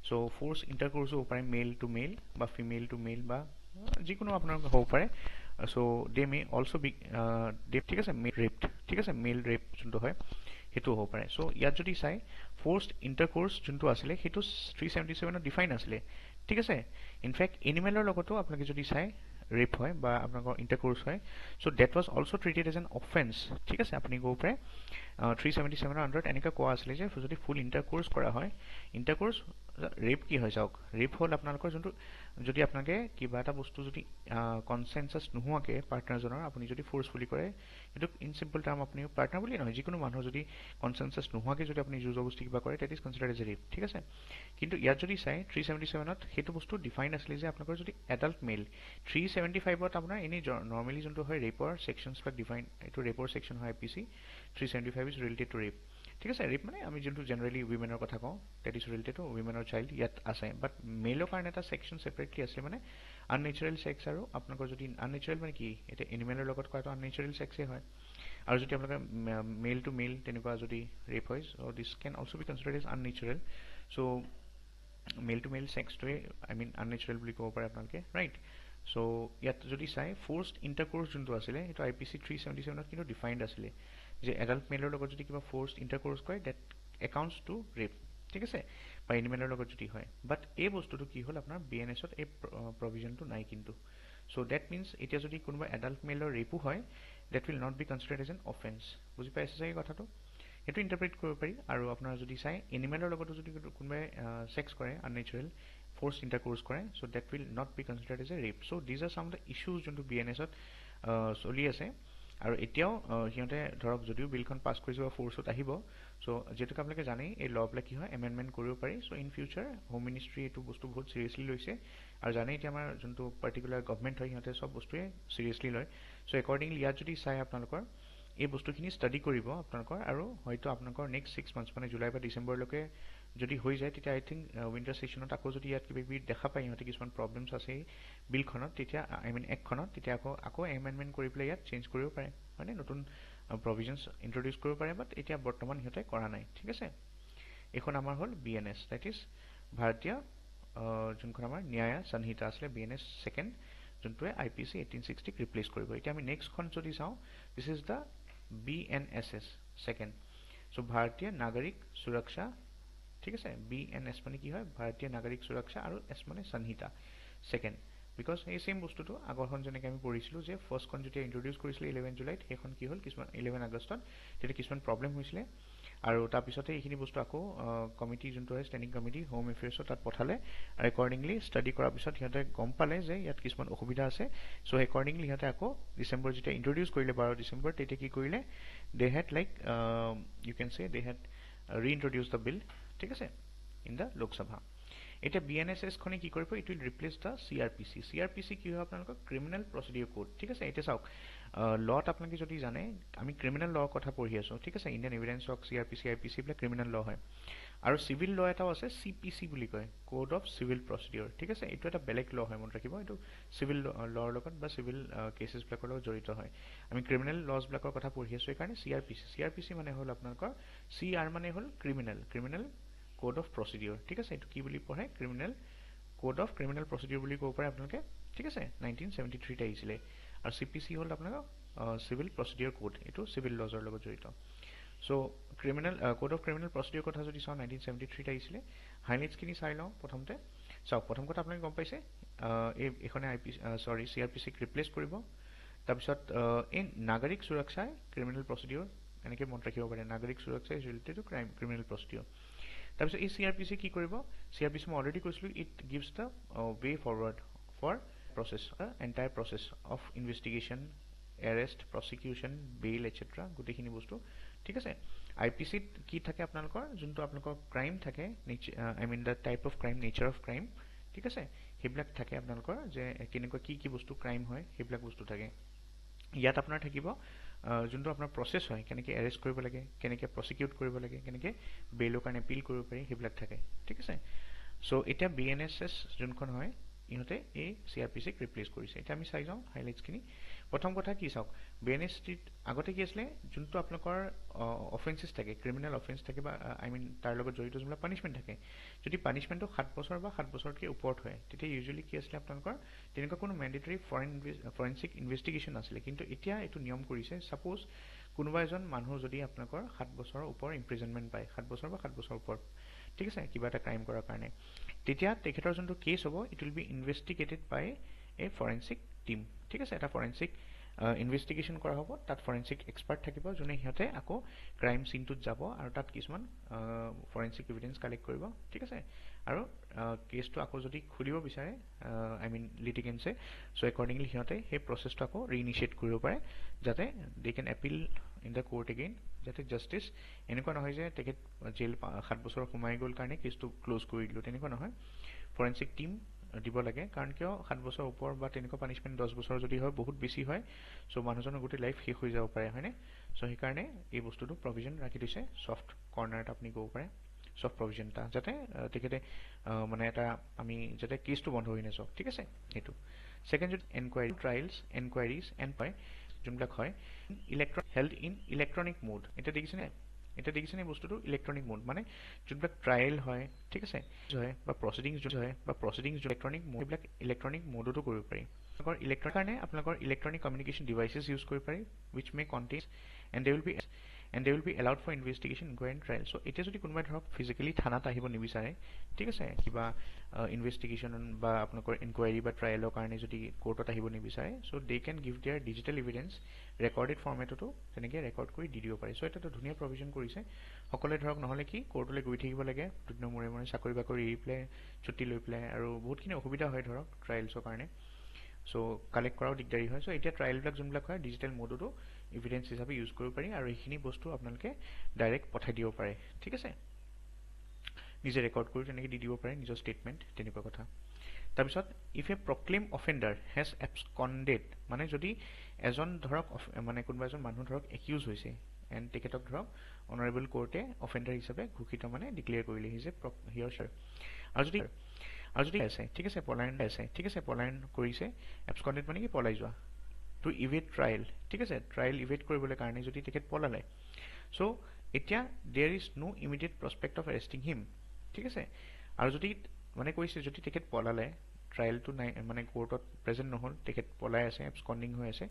চ' ফ'ৰ্চ ইণ্টাৰকোৰ্চো হ'ব পাৰে মেল টু মেল বা ফিমেল টু মেল বা যিকোনো আপোনাৰ হ'ব পাৰে চ' দে মে অলছ' বি ঠিক আছে মেল ৰেপ ঠিক আছে মেল ৰেপ যোনটো হয় সেইটো হ'ব পাৰে চ' ইয়াত যদি চাই ফ'ৰ্চড ইণ্টাৰকোৰ্চ যোনটো আছিলে সেইটো 377ত ডিফাইন আছিলে ঠিক আছে ইনফেক্ট এনিমেলৰ লগতো আপোনালোকে যদি চাই ৰেপ হয় বা আপোনালোকৰ ইণ্টাৰকোৰ্চ হয় so' that was also' treated as an offence ঠিক আছে আপুনি ক'ব পাৰে 377ৰ আণ্ডাৰত এনেকৈ কোৱা আছিলে যে যদি ফুল ইণ্টাৰকোৰ্চ কৰা হয় ইণ্টাৰকোৰ্চ ৰেপ কি হয় চাওক ৰেপ হ'ল আপোনালোকৰ যোনটো যদি আপোনালোকে কিবা এটা বস্তু যদি কনচেনচাছ নোহোৱাকৈ পাৰ্টনাৰজনৰ আপুনি যদি ফ'ৰ্চফুলি কৰে সেইটো ইন চিম্পল টাৰ্ম আপুনি পাৰ্টনাৰ বুলি নহয় যিকোনো মানুহ যদি কনচেনচাছ নোহোৱাকৈ যদি আপুনি জোৰ জবৰদস্তি কিবা কৰে that is considered as a rape ঠিক আছে কিন্তু ইয়াত যদি চাই 377ত সেইটো বস্তু ডিফাইন আছিলে যে আপোনালোকৰ যদি এডাল্ট মেল 375ত আপোনাৰ এনেই নৰ্মেলি যোনটো হয় ৰেপৰ ছেকশ্যনছবিলাক ডিফাইন এইটো ৰেপৰ ছেকশ্যন হয় IPC 375 is related to rape ঠিক আছে ৰেপ মানে আমি যোনটো জেনেৰেলি উইমেনৰ কথা কওঁ ডেট ইজ ৰিলেটেড টু উইমেনৰ চাইল্ড ইয়াত আছে বাট মেলৰ কাৰণে এটা ছেকশ্যন ছেপাৰেটলি আছিলে মানে আননেচাৰেল ছেক্স আৰু আপোনালোকৰ যদি আননেচাৰেল মানে কি এতিয়া এনিমেলৰ লগত কৰাটো আননেচাৰেল ছেক্সেই হয় আৰু যদি আপোনালোকে মেল টু মেল তেনেকুৱা যদি ৰেপ হয় so' this can also' be considered as unnatural so' male to male ছেক্সটোৱে আননেচাৰেল বুলি ক'ব পাৰে আপোনালোকে ৰাইট চ' ইয়াত যদি চাই ফ'ৰ্চড ইণ্টাৰকোৰ্চ যোনটো আছিলে সেইটো IPC 377ত কিন্তু ডিফাইণ্ড আছিলে যে এডাল্ট মেলৰ লগত যদি কিবা ফ'ৰ্চড ইণ্টাৰকোৰ্চ কৰে ডেট একাউণ্টছ টু ৰেপ ঠিক আছে বা এনিমেলৰ লগত যদি হয় বাট এই বস্তুটো কি হ'ল আপোনাৰ BNS-ত এই প্ৰভিজনটো নাই কিন্তু চ' ডেট মিনছ এতিয়া যদি কোনোবা এডাল্ট মেলৰ ৰেপো হয় that will not be considered as an offence বুজি পাইছে চাগে কথাটো সেইটো ইণ্টাৰপ্ৰেট কৰিব পাৰি আৰু আপোনাৰ যদি চাই এনিমেলৰ লগতো যদি কোনোবাই ছেক্স কৰে আননেচাৰেল ফ'ৰ্চ ইণ্টাৰকোৰ্চ কৰে so' that will not be considered as a rape so' these are some the issues যোনটো BNS-ত চলি আছে আৰু এতিয়াও সিহঁতে ধৰক যদিও বিলখন পাছ কৰিছে বা ফ'ৰ্চত আহিব চ' যিহেতুকে আপোনালোকে জানেই এই ল'বিলাক কি হয় এমেণ্ডমেণ্ট কৰিব পাৰি চ' ইন ফিউচাৰ হোম মিনিষ্ট্ৰী এইটো বস্তু বহুত চিৰিয়াছলি লৈছে আৰু জানেই এতিয়া আমাৰ যোনটো পাৰ্টিকুলাৰ গভমেণ্ট হয় সিহঁতে চব বস্তুৱে চিৰিয়াছলি লয় চ' একৰ্ডিংলি ইয়াত যদি চাই আপোনালোকৰ এই বস্তুখিনি ষ্টাডি কৰিব আপোনালোকৰ আৰু হয়তো আপোনালোকৰ নেক্সট 6 মান্থছ মানে জুলাই বা ডিচেম্বৰলৈকে যদি হৈ যায় তেতিয়া আই থিংক উইণ্টাৰ ছেশ্যনত আকৌ যদি ইয়াত কিবা কিবি দেখা পায় সিহঁতে কিছুমান প্ৰব্লেমছ আছে বিলখনত তেতিয়া এক্টখনত তেতিয়া আকৌ এমেণ্ডমেণ্ট কৰি পেলাই ইয়াত চেঞ্জ কৰিব পাৰে হয়নে নতুন প্ৰভিজনছ ইণ্ট্ৰডিউচ কৰিব পাৰে বাট এতিয়া বৰ্তমান সিহঁতে কৰা নাই ঠিক আছে এইখন আমাৰ হ'ল BNS ডেট ইজ ভাৰতীয় যোনখন আমাৰ ন্যায় সংহিতা আছিলে BNS ছেকেণ্ড যোনটোৱে IPC 1860ক ৰিপ্লেচ কৰিব এতিয়া আমি নেক্সটখন যদি চাওঁ this is the BNSS second so' Bharatiya Nagarik সুৰক্ষা ঠিক আছে BNS মানে কি হয় ভাৰতীয় নাগৰিক সুৰক্ষা আৰু S মানে সংহিতা ছেকেণ্ড বিকজ এই ছেইম বস্তুটো আগৰখন যেনেকৈ আমি পঢ়িছিলোঁ যে ফাৰ্ষ্টখন যেতিয়া ইণ্ট্ৰডিউচ কৰিছিলে 11 জুলাইত সেইখন কি হ'ল কিছুমান 11 আগষ্টত তেতিয়া কিছুমান প্ৰব্লেম হৈছিলে আৰু তাৰপিছতে এইখিনি বস্তু আকৌ কমিটি যোনটো হয় ষ্টেণ্ডিং কমিটি হোম এফেয়াৰ্ছত তাত পঠালে আৰু একৰ্ডিংলি ষ্টাডি কৰাৰ পিছত সিহঁতে গম পালে যে ইয়াত কিছুমান অসুবিধা আছে চ' একৰ্ডিংলি সিহঁতে আকৌ ডিচেম্বৰ যেতিয়া ইণ্ট্ৰডিউচ কৰিলে 12 ডিচেম্বৰ তেতিয়া কি কৰিলে দে হেড লাইক ইউ কেন চে দে হেড ৰিইণ্ট্ৰডিউচ দ্য বিল ঠিক আছে ইন দ্য লোকসভা এটা BNSS খনে কি কৰিব, it will replace the CRPC। CRPC কি হয় আপোনালোকৰ ক্ৰিমিনেল প্ৰচিডিউৰ কোড, ঠিক আছে। এতিয়া চাওক লত আপোনালোকে যদি জানে আমি ক্ৰিমিনেল লৰ কথা পঢ়ি আছো, ঠিক আছে। Indian evidence of CRPC IPC বিলাক ক্ৰিমিনেল ল হয়। আৰু সিভিল ল এটাও আছে CPC বুলি কয়, কোড অফ সিভিল প্ৰচিডিউৰ, ঠিক আছে। এইটো এটা বেলেগ ল হয়, মনত ৰাখিব। এইটো সিভিল লৰ লগত বা সিভিল কেसेছ বিলাকৰ লগত জড়িত হয়। আমি ক্ৰিমিনেল লজ বিলাকৰ কথা পঢ়ি আছো, এইকাৰণে CRPC মানে হ'ল আপোনালোকৰ CR মানে হ'ল ক্ৰিমিনেল কোড অফ প্ৰচিডিউৰ, ঠিক আছে। এইটো কি বুলি পঢ়ে, criminal code of criminal procedure বুলি ক'ব পাৰে আপোনালোকে, ঠিক আছে। 1973 আহিছিলে। আৰু CPC হ'ল আপোনালোকৰ সিভিল প্ৰচিডিউৰ কোড, এইটো সিভিল লজৰ লগত জড়িত। So criminal code of criminal procedure কথা যদি চাওঁ 1973 আহিছিলে। হাইলাইটছখিনি চাই লওঁ প্ৰথমতে। চাওক প্ৰথম কথা আপোনালোকে গম পাইছে এইখনে CRPC ক ৰিপ্লেচ কৰিব। তাৰপিছত এই নাগৰিক সুৰক্ষাই ক্ৰিমিনেল প্ৰচিডিউৰ এনেকে মনত ৰাখিব পাৰে, নাগৰিক সুৰক্ষা is related to criminal procedure. তাৰপিছত এই CRPC কি কৰিব, CRPC মই অলৰেডি কৈছিলোঁ, it gives the way forward for process, entire process of investigation, arrest, prosecution, bail etcetera, গোটেইখিনি বস্তু, ঠিক আছে। IPCত কি থাকে আপোনালোকৰ, যোনটো আপোনালোকৰ ক্ৰাইম থাকে, I mean the type of crime, nature of crime, ঠিক আছে। সেইবিলাক থাকে আপোনালোকৰ, যে কেনেকুৱা কি বস্তু ক্ৰাইম হয়, সেইবিলাক বস্তু থাকে। ইয়াত আপোনাৰ থাকিব যোনটো আপোনাৰ প্ৰচেছ হয়, কেনেকৈ এৰেষ্ট কৰিব লাগে, কেনেকৈ প্ৰচিকিউট কৰিব লাগে, কেনেকৈ বেইলৰ কাৰণে এপিল কৰিব পাৰি, সেইবিলাক থাকে, ঠিক আছে। চ' এতিয়া BNSS যোনখন হয়, ইহঁতে এই CRPC ক ৰিপ্লেচ কৰিছে। এতিয়া আমি চাই যাওঁ হাইলাইটছখিনি। প্ৰথম কথা কি চাওক, BNSSত আগতে কি আছিলে, যোনটো আপোনালোকৰ অফেন্সেছ থাকে, ক্ৰিমিনেল অফেন্স থাকে, বা আই মিন তাৰ লগত জড়িত যোনবিলাক পানিছমেণ্ট থাকে, যদি পানিছমেণ্টটো 7 বছৰ বা 7 বছৰতকৈ ওপৰত হয়, তেতিয়া ইউজুৱেলি কি আছিলে আপোনালোকৰ, তেনেকুৱা কোনো মেণ্ডেটৰী ফৰেনচিক ইনভেষ্টিগেশ্যন নাছিলে। কিন্তু এতিয়া এইটো নিয়ম কৰিছে, ছাপ'জ কোনোবা এজন মানুহ যদি আপোনালোকৰ 7 বছৰৰ ওপৰ ইমপ্ৰিজনমেণ্ট পায়, 7 বছৰ বা 7 বছৰৰ ওপৰত, ঠিক আছে, কিবা এটা ক্ৰাইম কৰাৰ কাৰণে, তেতিয়া তেখেতৰ যোনটো কেছ হ'ব, it will be investigated by a forensic team, ঠিক আছে। এটা ফৰেনচিক ইনভেষ্টিগেশ্যন কৰা হ'ব, তাত ফৰেনচিক এক্সপাৰ্ট থাকিব, যোনে সিহঁতে আকৌ ক্ৰাইম চিনটোত যাব আৰু তাত কিছুমান ফৰেনচিক এভিডেন্স কালেক্ট কৰিব, ঠিক আছে। আৰু কেছটো আকৌ যদি খুলিব বিচাৰে, আই মিন লিটিগেন্সে, চ' একৰ্ডিংলি সিহঁতে সেই প্ৰচেছটো আকৌ ৰিইনিচিয়েট কৰিব পাৰে, যাতে they can appeal in the court again, যাতে জাষ্টিছ এনেকুৱা নহয় যে তেখেত জেল 7 বছৰ সোমাই গ'ল কাৰণে কেছটো ক্ল'জ কৰি দিলোঁ, তেনেকুৱা নহয়। ফৰেনচিক টিম দিব লাগে, কাৰণ কিয় 7 বছৰ ওপৰ বা তেনেকুৱা পানিছমেণ্ট 10 বছৰ যদি হয়, বহুত বেছি হয়, চ' মানুহজনৰ গোটেই লাইফ শেষ হৈ যাব পাৰে, হয়নে। চ' সেইকাৰণে এই বস্তুটো প্ৰভিজন ৰাখি দিছে, ছফ্ট কৰ্নাৰ এটা আপুনি ক'ব পাৰে, ছফ্ট প্ৰভিজন এটা, যাতে তেখেতে মানে এটা আমি যাতে কেছটো বন্ধ হৈ নাযাওক, ঠিক আছে। সেইটো ছেকেণ্ড, যদি এনকুৱাইৰিজ এণ্ড পাই যোনবিলাক হয় হেল্ড ইন ইলেক্ট্ৰনিক মোড। এতিয়া দেখিছেনে বস্তুটো, ইলেক্ট্ৰনিক মোড মানে যোনবিলাক ট্ৰায়েল হয়, ঠিক আছে, বা প্ৰচিডিংছ ইলেক্ট্ৰনিক মোড, এইবিলাক ইলেক্ট্ৰনিক মোডতো কৰিব পাৰি। আপোনালোকৰ ইলেক্ট্ৰনিক কমিউনিকেশ্যন ডিভাইচেছ ইউজ কৰিব পাৰি, which may contain and they will be allowed for investigation, inquiry and trial. So' এতিয়া যদি কোনোবাই ধৰক ফিজিকেলি থানাত আহিব নিবিচাৰে, ঠিক আছে, কিবা ইনভেষ্টিগেশ্যন বা আপোনালোকৰ ইনকুৱাৰী বা ট্ৰায়েলৰ কাৰণে যদি কোৰ্টত আহিব নিবিচাৰে, so' they can give their digital evidence recorded ফৰ্মেটতো তেনেকৈ ৰেকৰ্ড কৰি দি দিব পাৰে। চ' এটা ধুনীয়া প্ৰভিজন কৰিছে। সকলোৱে ধৰক নহ'লে কি কোৰ্টলৈ গৈ থাকিব লাগে, দুদিনৰ মূৰে মূৰে চাকৰি বাকৰি এৰি পেলাই, ছুটি লৈ পেলাই, আৰু বহুতখিনি অসুবিধা হয় ধৰক ট্ৰায়েলছৰ কাৰণে। চ' কালেক্ট কৰাও দিগদাৰী হয়। চ' এতিয়া ট্ৰায়েলবিলাক যোনবিলাক হয়, ডিজিটেল মোডতো এভিডেন্স হিচাপে ইউজ কৰিব পাৰি, আৰু এইখিনি বস্তু আপোনালোকে ডাইৰেক্ট পঠাই দিব পাৰে, ঠিক আছে। নিজে ৰেকৰ্ড কৰি তেনেকৈ দি দিব পাৰে নিজৰ ষ্টেটমেণ্ট, তেনেকুৱা কথা। তাৰপিছত ইফ এ প্ৰক্লেইম অফেণ্ডাৰ হেজ এবস্কণ্ডেড, মানে যদি এজন ধৰক মানে কোনোবা এজন মানুহ ধৰক একিউজ হৈছে, এণ্ড তেখেতক ধৰক অনাৰেবল কোৰ্টে অফেণ্ডাৰ হিচাপে ঘোষিত মানে ডিক্লেয়াৰ কৰিলে, আৰু যদি আছে, ঠিক আছে, পলায়ন কৰিছে, এবস্কণ্ডেড মানে কি পলাই যোৱা, টু ইভেড ট্ৰায়েল, ঠিক আছে, ট্ৰায়েল ইভেড কৰিবলৈ কাৰণে যদি তেখেত পলালে, চ' এতিয়া there is no' immediate prospect of arresting him, ঠিক আছে। আৰু যদি মানে কৈছে যদি তেখেত পলালে, ট্ৰায়েলটো নাই মানে কোৰ্টত প্ৰেজেণ্ট নহ'ল, তেখেত পলাই আছে, এবস্কণ্ডিং হৈ আছে,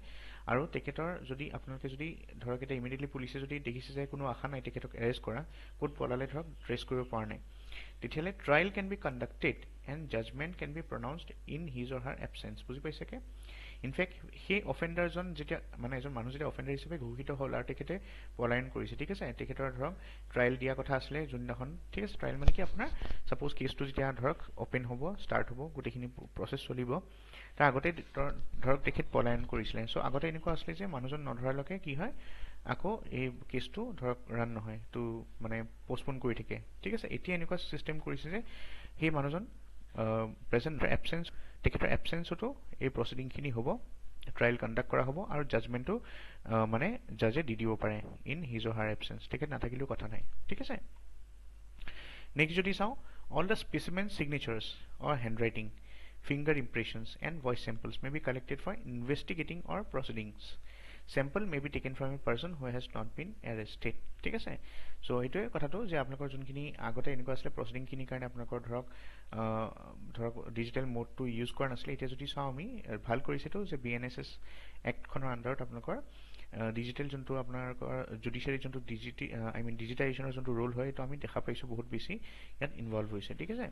আৰু তেখেতৰ যদি আপোনালোকে যদি ধৰক এতিয়া ইমিডিয়েটলি পুলিচে যদি দেখিছে যে কোনো আশা নাই তেখেতক এৰেষ্ট কৰা, ক'ত পলালে ধৰক ট্ৰেচ কৰিব পৰা নাই, তেতিয়াহ'লে trial can be conducted and judgment can be pronounced in his or her absence. বুজি পাইছেকে? ইনফেক্ট সেই অফেণ্ডাৰজন যেতিয়া মানে এজন মানুহ যেতিয়া অফেণ্ডাৰ হিচাপে ঘোষিত হ'ল আৰু তেখেতে পলায়ন কৰিছে, ঠিক আছে, তেখেতৰ ধৰক ট্ৰায়েল দিয়া কথা আছিলে যোনদিনাখন, ঠিক আছে, ট্ৰায়েল মানে কি আপোনাৰ ছাপ'জ কেছটো যেতিয়া ধৰক অ'পেন হ'ব, ষ্টাৰ্ট হ'ব, গোটেইখিনি প্ৰচেছ চলিব, তাৰ আগতে ধৰক তেখেত পলায়ন কৰিছিলে। চ' আগতে এনেকুৱা আছিলে যে মানুহজন নধৰালৈকে কি হয়, আকৌ এই কেছটো ধৰক ৰান নহয়, তো মানে পষ্টপন কৰি থাকে, ঠিক আছে। এতিয়া এনেকুৱা ছিষ্টেম কৰিছে যে সেই মানুহজন প্ৰেজেণ্ট এবচেঞ্চ তেখেতৰ এবচেঞ্চতো এই প্ৰচিডিংখিনি হ'ব, ট্ৰায়েল কণ্ডাক্ট কৰা হ'ব আৰু জাজমেণ্টটো মানে জাজে দি দিব পাৰে in his or her absence, তেখেত নাথাকিলেও কথা নাই, ঠিক আছে। নেক্সট যদি চাওঁ, all the specimen signatures or handwriting, finger impressions and voice samples may be collected for investigating or proceedings. Sample may be taken from a person who has not been arrested, ঠিক আছে। সো এইটোৱে কথাটো যে আপোনালোকৰ যোনখিনি আগতে এনেকুৱা আছিলে প্ৰচিডিংখিনিৰ কাৰণে আপোনালোকৰ ধৰক ডিজিটেল মোডটো ইউজ কৰা নাছিলে, এতিয়া যদি চাওঁ আমি ভাল কৰিছেতো যে BNSS এক্টখনৰ আণ্ডাৰত আপোনালোকৰ ডিজিটেল যোনটো আপোনালোকৰ জুডিচিয়াৰী যোনটো ডিজিটাইজেশ্যনৰ যোনটো ৰোল হয় এইটো আমি দেখা পাইছোঁ বহুত বেছি ইয়াত ইনভলভ হৈছে, ঠিক আছে।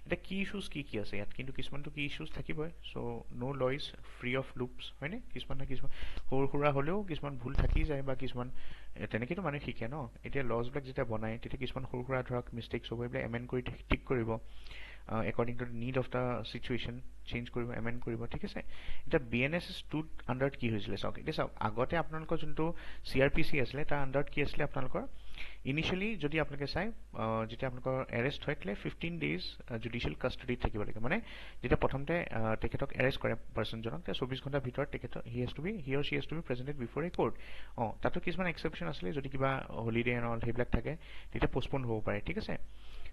এতিয়া কি ইছ্যুজ কি আছে ইয়াত, কিন্তু কিছুমানটো কি ইছ্যুজ থাকিবই। চ' ন' law is free of loops, হয়নে? কিছুমান সৰু সুৰা হ'লেও কিছুমান ভুল থাকি যায় বা কিছুমান তেনেকৈতো মানুহে শিকে ন। এতিয়া লছবিলাক যেতিয়া বনায় তেতিয়া কিছুমান সৰু সুৰা ধৰক মিষ্টেকছ হ'ব, এইবিলাক এমেণ্ড কৰি ঠিক কৰিব, according to the need of the situation change কৰিব, এমেণ্ড কৰিব, ঠিক আছে। এতিয়া BNSS 2 আণ্ডাৰত কি হৈছিলে চাওক, এতিয়া চাওক আগতে আপোনালোকৰ যোনটো CRPC আছিলে তাৰ আণ্ডাৰত কি আছিলে আপোনালোকৰ ইনিচিয়েলি যদি আপোনালোকে চাই যেতিয়া আপোনালোকৰ এৰেষ্ট হয় তেতিয়া 15 days জুডিচিয়েল কাষ্টডিত থাকিব লাগে, মানে যেতিয়া প্ৰথমতে তেখেতক এৰেষ্ট কৰে পাৰ্চনজনক তেতিয়া 24 ঘণ্টাৰ ভিতৰত তেখেতৰ he or she has to be presented before a court. তাতো কিছুমান এক্সেপশ্যন আছিলে, যদি কিবা হলিডে এণ্ড অল সেইবিলাক থাকে তেতিয়া পষ্টপ'ন হ'ব পাৰে, ঠিক আছে।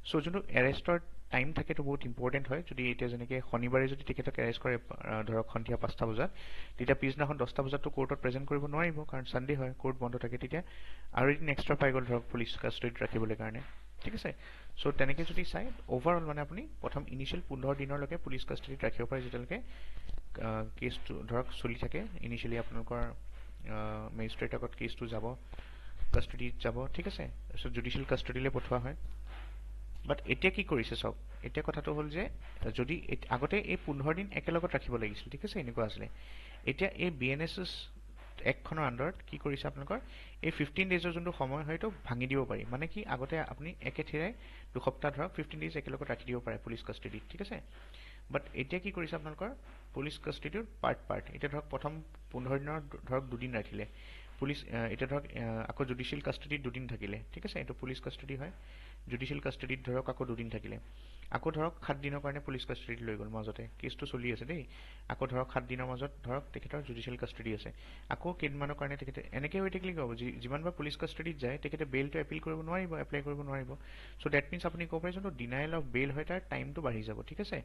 চ' যোনটো এৰেষ্টৰ টাইম থাকেতো বহুত ইম্পৰ্টেণ্ট হয়। যদি এতিয়া যেনেকৈ শনিবাৰে যদি তেখেতক এৰেষ্ট কৰে ধৰক সন্ধিয়া 5টা বজাত, তেতিয়া পিছদিনাখন 10টা বজাততো কোৰ্টত প্ৰেজেণ্ট কৰিব নোৱাৰিব কাৰণ ছানডে হয়, কোৰ্ট বন্ধ থাকে, তেতিয়া আৰু এদিন এক্সট্ৰা পাই গ'ল ধৰক পুলিচ কাষ্টডিত ৰাখিবলৈ কাৰণে, ঠিক আছে। চ' তেনেকৈ যদি চাই অভাৰঅল মানে আপুনি প্ৰথম ইনিচিয়েল 15 দিনলৈকে পুলিচ কাষ্টডিত ৰাখিব পাৰে যেতিয়ালৈকে কেছটো ধৰক চলি থাকে। ইনিচিয়েলি আপোনালোকৰ মেজিষ্ট্ৰেট আগত কেছটো যাব, কাষ্টডিত যাব, ঠিক আছে। তাৰপিছত জুডিচিয়েল কাষ্টডিলৈ পঠোৱা হয়। বাট এতিয়া কি কৰিছে চাওক, এতিয়া কথাটো হ'ল যে যদি আগতে এই 15 দিন একেলগত ৰাখিব লাগিছিল, ঠিক আছে, এনেকুৱা আছিলে। এতিয়া এই BNSS এক্টখনৰ আণ্ডাৰত কি কৰিছে আপোনালোকৰ এই 15 ডেজৰ যোনটো সময় হয় এইটো ভাঙি দিব পাৰি, মানে কি আগতে আপুনি একেথিৰে 2 সপ্তাহ ধৰক 15 ডেজ একেলগত ৰাখি দিব পাৰে পুলিচ কাষ্টডিত, ঠিক আছে। বাট এতিয়া কি কৰিছে আপোনালোকৰ পুলিচ কাষ্টডিৰ পাৰ্ট এতিয়া ধৰক প্ৰথম 15 দিনৰ ধৰক 2 দিন ৰাখিলে পুলিচ, এতিয়া ধৰক আকৌ জুডিচিয়েল কাষ্টডিত 2 দিন থাকিলে, ঠিক আছে, এইটো পুলিচ কাষ্টডি হয়। জুডিচিয়েল কাষ্টডিত ধৰক আকৌ 2 দিন থাকিলে, আকৌ ধৰক 7 দিনৰ কাৰণে পুলিচ কাষ্টডিত লৈ গ'ল, মাজতে কেছটো চলি আছে দেই, আকৌ ধৰক 7 দিনৰ মাজত ধৰক তেখেতৰ জুডিচিয়েল কাষ্টডি আছে, আকৌ কেইদিনমানৰ কাৰণে তেখেতে এনেকৈ হৈ থাকিলে কি হ'ব, যিমানবাৰ পুলিচ কাষ্টডিত যায় তেখেতে বেইলটো এপিল কৰিব নোৱাৰিব, এপ্লাই কৰিব নোৱাৰিব। চ' ডেট মিনছ আপুনি ক'ব পাৰে যোনটো ডিনায়েল অফ বেইল হয় তাৰ টাইমটো বাঢ়ি যাব, ঠিক আছে।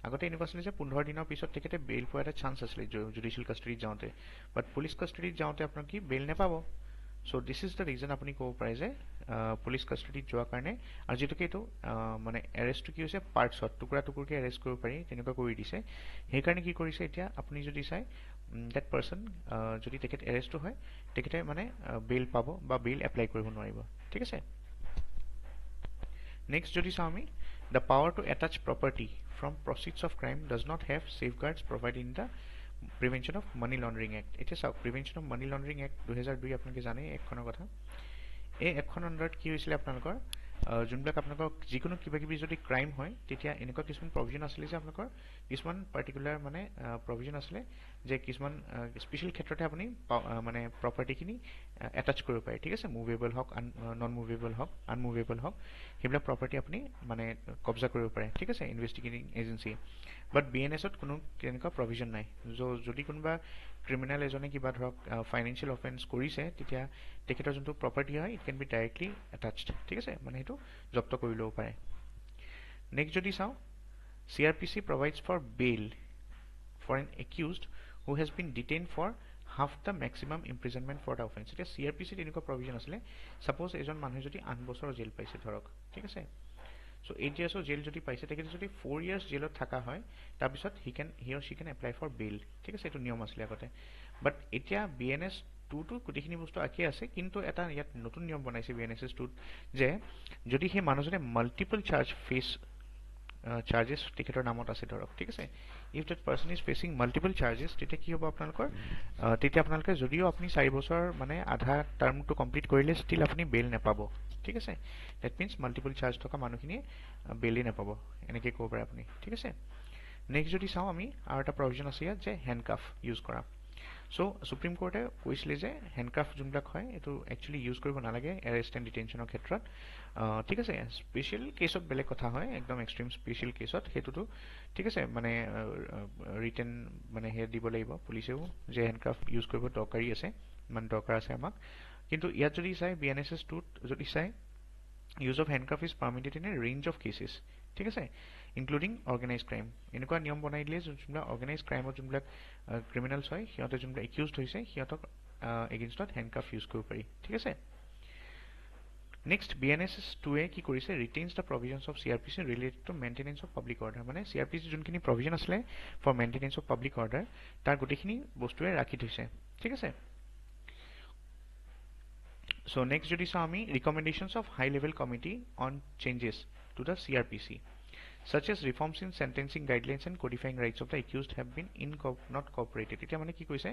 আগতে এনেকুৱা আছিলে যে 15 দিনৰ পিছত তেখেতে বেইল পোৱাৰ এটা চান্স আছিলে জুডিচিয়েল কাষ্টডিত যাওঁতে, বাট পুলিচ কাষ্টডিত যাওঁতে আপোনাৰ কি বেইল নাপাব। চ' দিছ ইজ দ্য ৰিজন আপুনি ক'ব পাৰে যে পুলিচ কাষ্টডিত যোৱাৰ কাৰণে, আৰু যিহেতুকে এইটো মানে এৰেষ্টটো কি হৈছে পাৰ্টছত টুকুৰা টুকুৰকৈ এৰেষ্ট কৰিব পাৰি তেনেকুৱা কৰি দিছে, সেইকাৰণে কি কৰিছে এতিয়া আপুনি যদি চাই ডেট পাৰ্চন যদি তেখেত এৰেষ্টটো হয় তেখেতে মানে বেইল পাব বা বেইল এপ্লাই কৰিব নোৱাৰিব, ঠিক আছে। নেক্সট যদি চাওঁ আমি, the power to attach property from proceeds of crime does not have safeguards provide in the prevention of money laundering act. এতিয়া চাওক prevention of money laundering act 2002 আপোনালোকে জানে এক্টখনৰ কথা। এই এক্টখনৰ আণ্ডাৰত কি হৈছিলে আপোনালোকৰ যোনবিলাক আপোনালোকৰ যিকোনো কিবা কিবি যদি ক্ৰাইম হয় তেতিয়া এনেকুৱা কিছুমান প্ৰভিজন আছিলে যে আপোনালোকৰ কিছুমান পাৰ্টিকুলাৰ মানে প্ৰভিজন আছিলে যে কিছুমান স্পেচিয়েল ক্ষেত্ৰতে আপুনি মানে প্ৰপাৰ্টিখিনি এটাচ কৰিব পাৰে, ঠিক আছে, মুভেবল হওক নন মুভেবল হওক আনমুভেবল হওক সেইবিলাক প্ৰপাৰ্টি আপুনি মানে কব্জা কৰিব পাৰে, ঠিক আছে, ইনভেষ্টিগেটিং এজেঞ্চি। বাট BNSত কোনো তেনেকুৱা প্ৰভিজন নাই। যদি কোনোবা ক্ৰিমিনেল এজনে কিবা ধৰক ফাইনেন্সিয়েল অফেন্স কৰিছে তেতিয়া তেখেতৰ যোনটো প্ৰপাৰ্টি হয় it can be directly attached, ঠিক আছে, মানে সেইটো জব্দ কৰি ল'ব পাৰে। নেক্সট যদি চাওঁ, CRPC provides for bail for an accused who has been detained for half the maximum imprisonment for the offense. এতিয়া CRPCত এনেকুৱা প্ৰভিজন আছিলে, ছাপ'জ এজন মানুহে যদি 8 বছৰৰ জেল পাইছে ধৰক, ঠিক আছে, চ' 8 yearsৰ জেল যদি পাইছে তেখেতে যদি 4 years জেলত থকা হয় তাৰপিছত হি or Shi can apply for bail, ঠিক আছে, এইটো নিয়ম আছিলে আগতে। বাট এতিয়া BNS 2টো গোটেইখিনি বস্তু একেই আছে, কিন্তু এটা ইয়াত নতুন নিয়ম বনাইছে BNSS 2ত যে যদি সেই মানুহজনে মাল্টিপল চাৰ্জেছ তেখেতৰ নামত আছে ধৰক, ঠিক আছে, if that person is fetching multiple charges তেতিয়া কি হ'ব আপোনালোকৰ তেতিয়া আপোনালোকে যদিও আপুনি 4 বছৰ মানে আধা টাৰ্মটো কমপ্লিট কৰিলে ষ্টিল আপুনি বেইল নাপাব, ঠিক আছে। ডেট মিনছ মাল্টিপল চাৰ্জ থকা মানুহখিনিয়ে বেইলেই নাপাব, এনেকৈ ক'ব পাৰে আপুনি, ঠিক আছে। নেক্সট যদি চাওঁ আমি আৰু এটা প্ৰভিজন আছে ইয়াত যে হেণ্ডকাফ ইউজ কৰা। সো সুপ্ৰিম কোৰ্টে কৈছিলে যে হেণ্ডকাফ যোনবিলাক হয় এইটো একচুৱেলি ইউজ কৰিব নালাগে এৰেষ্ট এণ্ড ডিটেনশ্যনৰ ক্ষেত্ৰত ঠিক আছে স্পেচিয়েল কেছত বেলেগ কথা হয় একদম এক্সট্ৰিম স্পেচিয়েল কেছত সেইটোতো ঠিক আছে মানে ৰিটেন মানে সেই দিব লাগিব পুলিচেও যে হেণ্ডকাফ ইউজ কৰিব দৰকাৰী আছে মানে দৰকাৰ আছে আমাক কিন্তু ইয়াত যদি চাই BNSS 2 যদি চাই use of handcuff is permitted in a range of cases ঠিক আছে ইনক্লুডিং অৰ্গেনাইজ ক্ৰাইম এনেকুৱা নিয়ম বনাই দিলে যোনবিলাক অৰ্গেনাইজ ক্ৰাইমত যোনবিলাক ক্ৰিমিনেলছ হয় সিহঁতে যোনবিলাক একিউজড হৈছে সিহঁতক এগেইনষ্টত হেণ্ডকাফ ইউজ কৰিব পাৰি ঠিক আছে নেক্সট BNSS 2 কি কৰিছে retains the provisions of CRPC related to maintenance of public order মানে CRPC যোনখিনি প্ৰভিজন আছিলে for maintenance of public order তাৰ গোটেইখিনি বস্তুৱে ৰাখি থৈছে ঠিক আছে So next যদি চাওঁ আমি recommendations of high level committee on changes to the CRPC such as reforms in sentencing guidelines and codifying rights of the accused have been not cooperated এতিয়া মানে কি কৈছে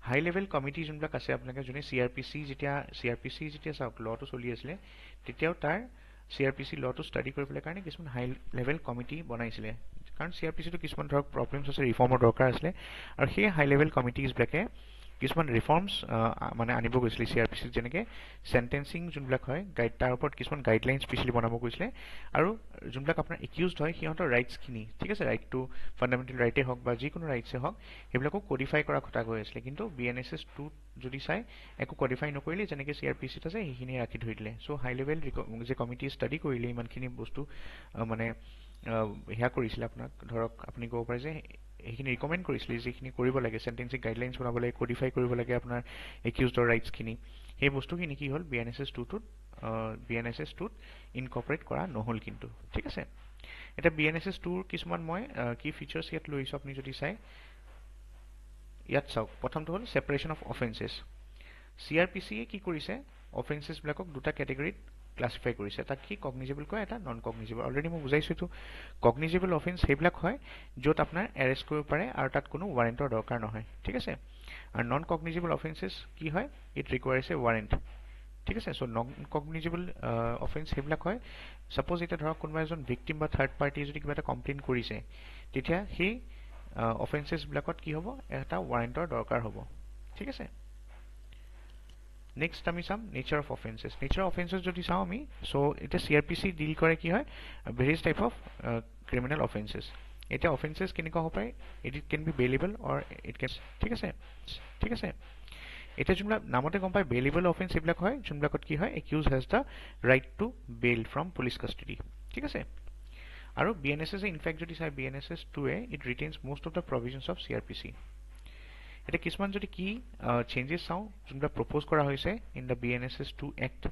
হাই লেভেল কমিটি যোনবিলাক আছে আপোনালোকে যোনে CRPC যেতিয়া চাওক লটো চলি আছিলে তেতিয়াও তাৰ CRPC লটো ষ্টাডি কৰিবলৈ কাৰণে কিছুমান হাই লেভেল কমিটি বনাইছিলে কাৰণ CRPC টো কিছুমান ধৰক প্ৰবলেমছ আছে ৰিফৰ্মৰ দৰকাৰ আছিলে আৰু সেই হাই লেভেল কমিটিজ বিলাকে কিছুমান ৰিফৰ্মছ মানে আনিব গৈছিলে CRPC যেনেকে সেন্টেন্সিং যোনবিলাক হয় তাৰ ওপৰত কিছুমান গাইডলাইন স্পেচিয়েলি বনাব গৈছিলে আৰু যোনবিলাক আপোনাৰ একিউজড হয় সিহঁতৰ ৰাইটছখিনি ঠিক আছে ৰাইট টু ফাণ্ডামেণ্টেল ৰাইটে হওক বা যিকোনো ৰাইটছে হওক সেইবিলাকো কোডিফাই কৰা কথা গৈ আছিলে কিন্তু BNSS 2 যদি চাই একো কোডিফাই নকৰিলে যেনেকে CRPC আছে সেইখিনি ৰাখি থৈ দিলে চ' হাই লেভেল যে কমিটি ষ্টাডি কৰিলে ইমানখিনি বস্তু মানে হেয়া কৰিছিলে আপোনাক ধৰক আপুনি ক'ব পাৰে যে এইখিনি ৰিকমেণ্ড কৰিছিলে যিখিনি কৰিব লাগে সেন্টেন্সিং গাইডলাইনছ বনাব লাগে কোডিফাই কৰিব লাগে আপোনাৰ একিউজডৰ ৰাইটছখিনি সেই বস্তুখিনি কি হ'ল BNSS 2ত ইনকৰ্পৰেট কৰা নহ'ল কিন্তু ঠিক আছে এতিয়া BNSS 2ৰ কিছুমান মই কি ফিচাৰ্ছ ইয়াত লৈ আহিছোঁ আপুনি যদি চাই ইয়াত চাওক প্ৰথমটো হ'ল সেপাৰেশ্যন অফ অফেন্সেছ CRPCয়ে কি কৰিছে অফেন্সেছবিলাকক দুটা কেটেগৰীত ক্লাছিফাই কৰিছে তাক কি কগনিজেবল কয় এটা নন কগনিজেবল অলৰেডি মই বুজাইছোঁ এইটো কগনিজেবল অফেন্স সেইবিলাক হয় য'ত আপোনাৰ এৰেষ্ট কৰিব পাৰে আৰু তাত কোনো ৱাৰেণ্টৰ দৰকাৰ নহয় ঠিক আছে আৰু নন কগনিজেবল অফেন্সেছ কি হয় ইট ৰিকুৱায়াৰ্ছ এ ৱাৰেণ্ট ঠিক আছে চ' নন কগনিজেবল অফেন্স সেইবিলাক হয় ছাপ'জ এতিয়া ধৰক কোনোবা এজন ভিক্টিম বা থাৰ্ড পাৰ্টিয়ে যদি কিবা এটা কমপ্লেইন কৰিছে তেতিয়া সেই অফেন্সেছবিলাকত কি হ'ব এটা ৱাৰেণ্টৰ দৰকাৰ হ'ব ঠিক আছে নেক্সট আমি চাম নেচাৰ অফ অফেন্সেছ যদি চাওঁ আমি চ' এতিয়া CRPC ডিল কৰে কি হয় various type of criminal offences এতিয়া অফেন্সেছ কেনেকুৱা হ'ব পাৰে it can be bailable or it can ঠিক আছে এতিয়া যোনবিলাক নামতে গম পায় বেইলেবল অফেন্স এইবিলাক হয় যোনবিলাকত কি হয় accuse has the right to bail from police custody ঠিক আছে আৰু BNSS ইনফেক্ট যদি চাই BNSS 2 it retains most of the provisions of CRPC এতিয়া কিছুমান যদি কি চেঞ্জেছ চাওঁ যোনবিলাক প্ৰপ'জ কৰা হৈছে ইন দ্য BNSS 2 এক্ট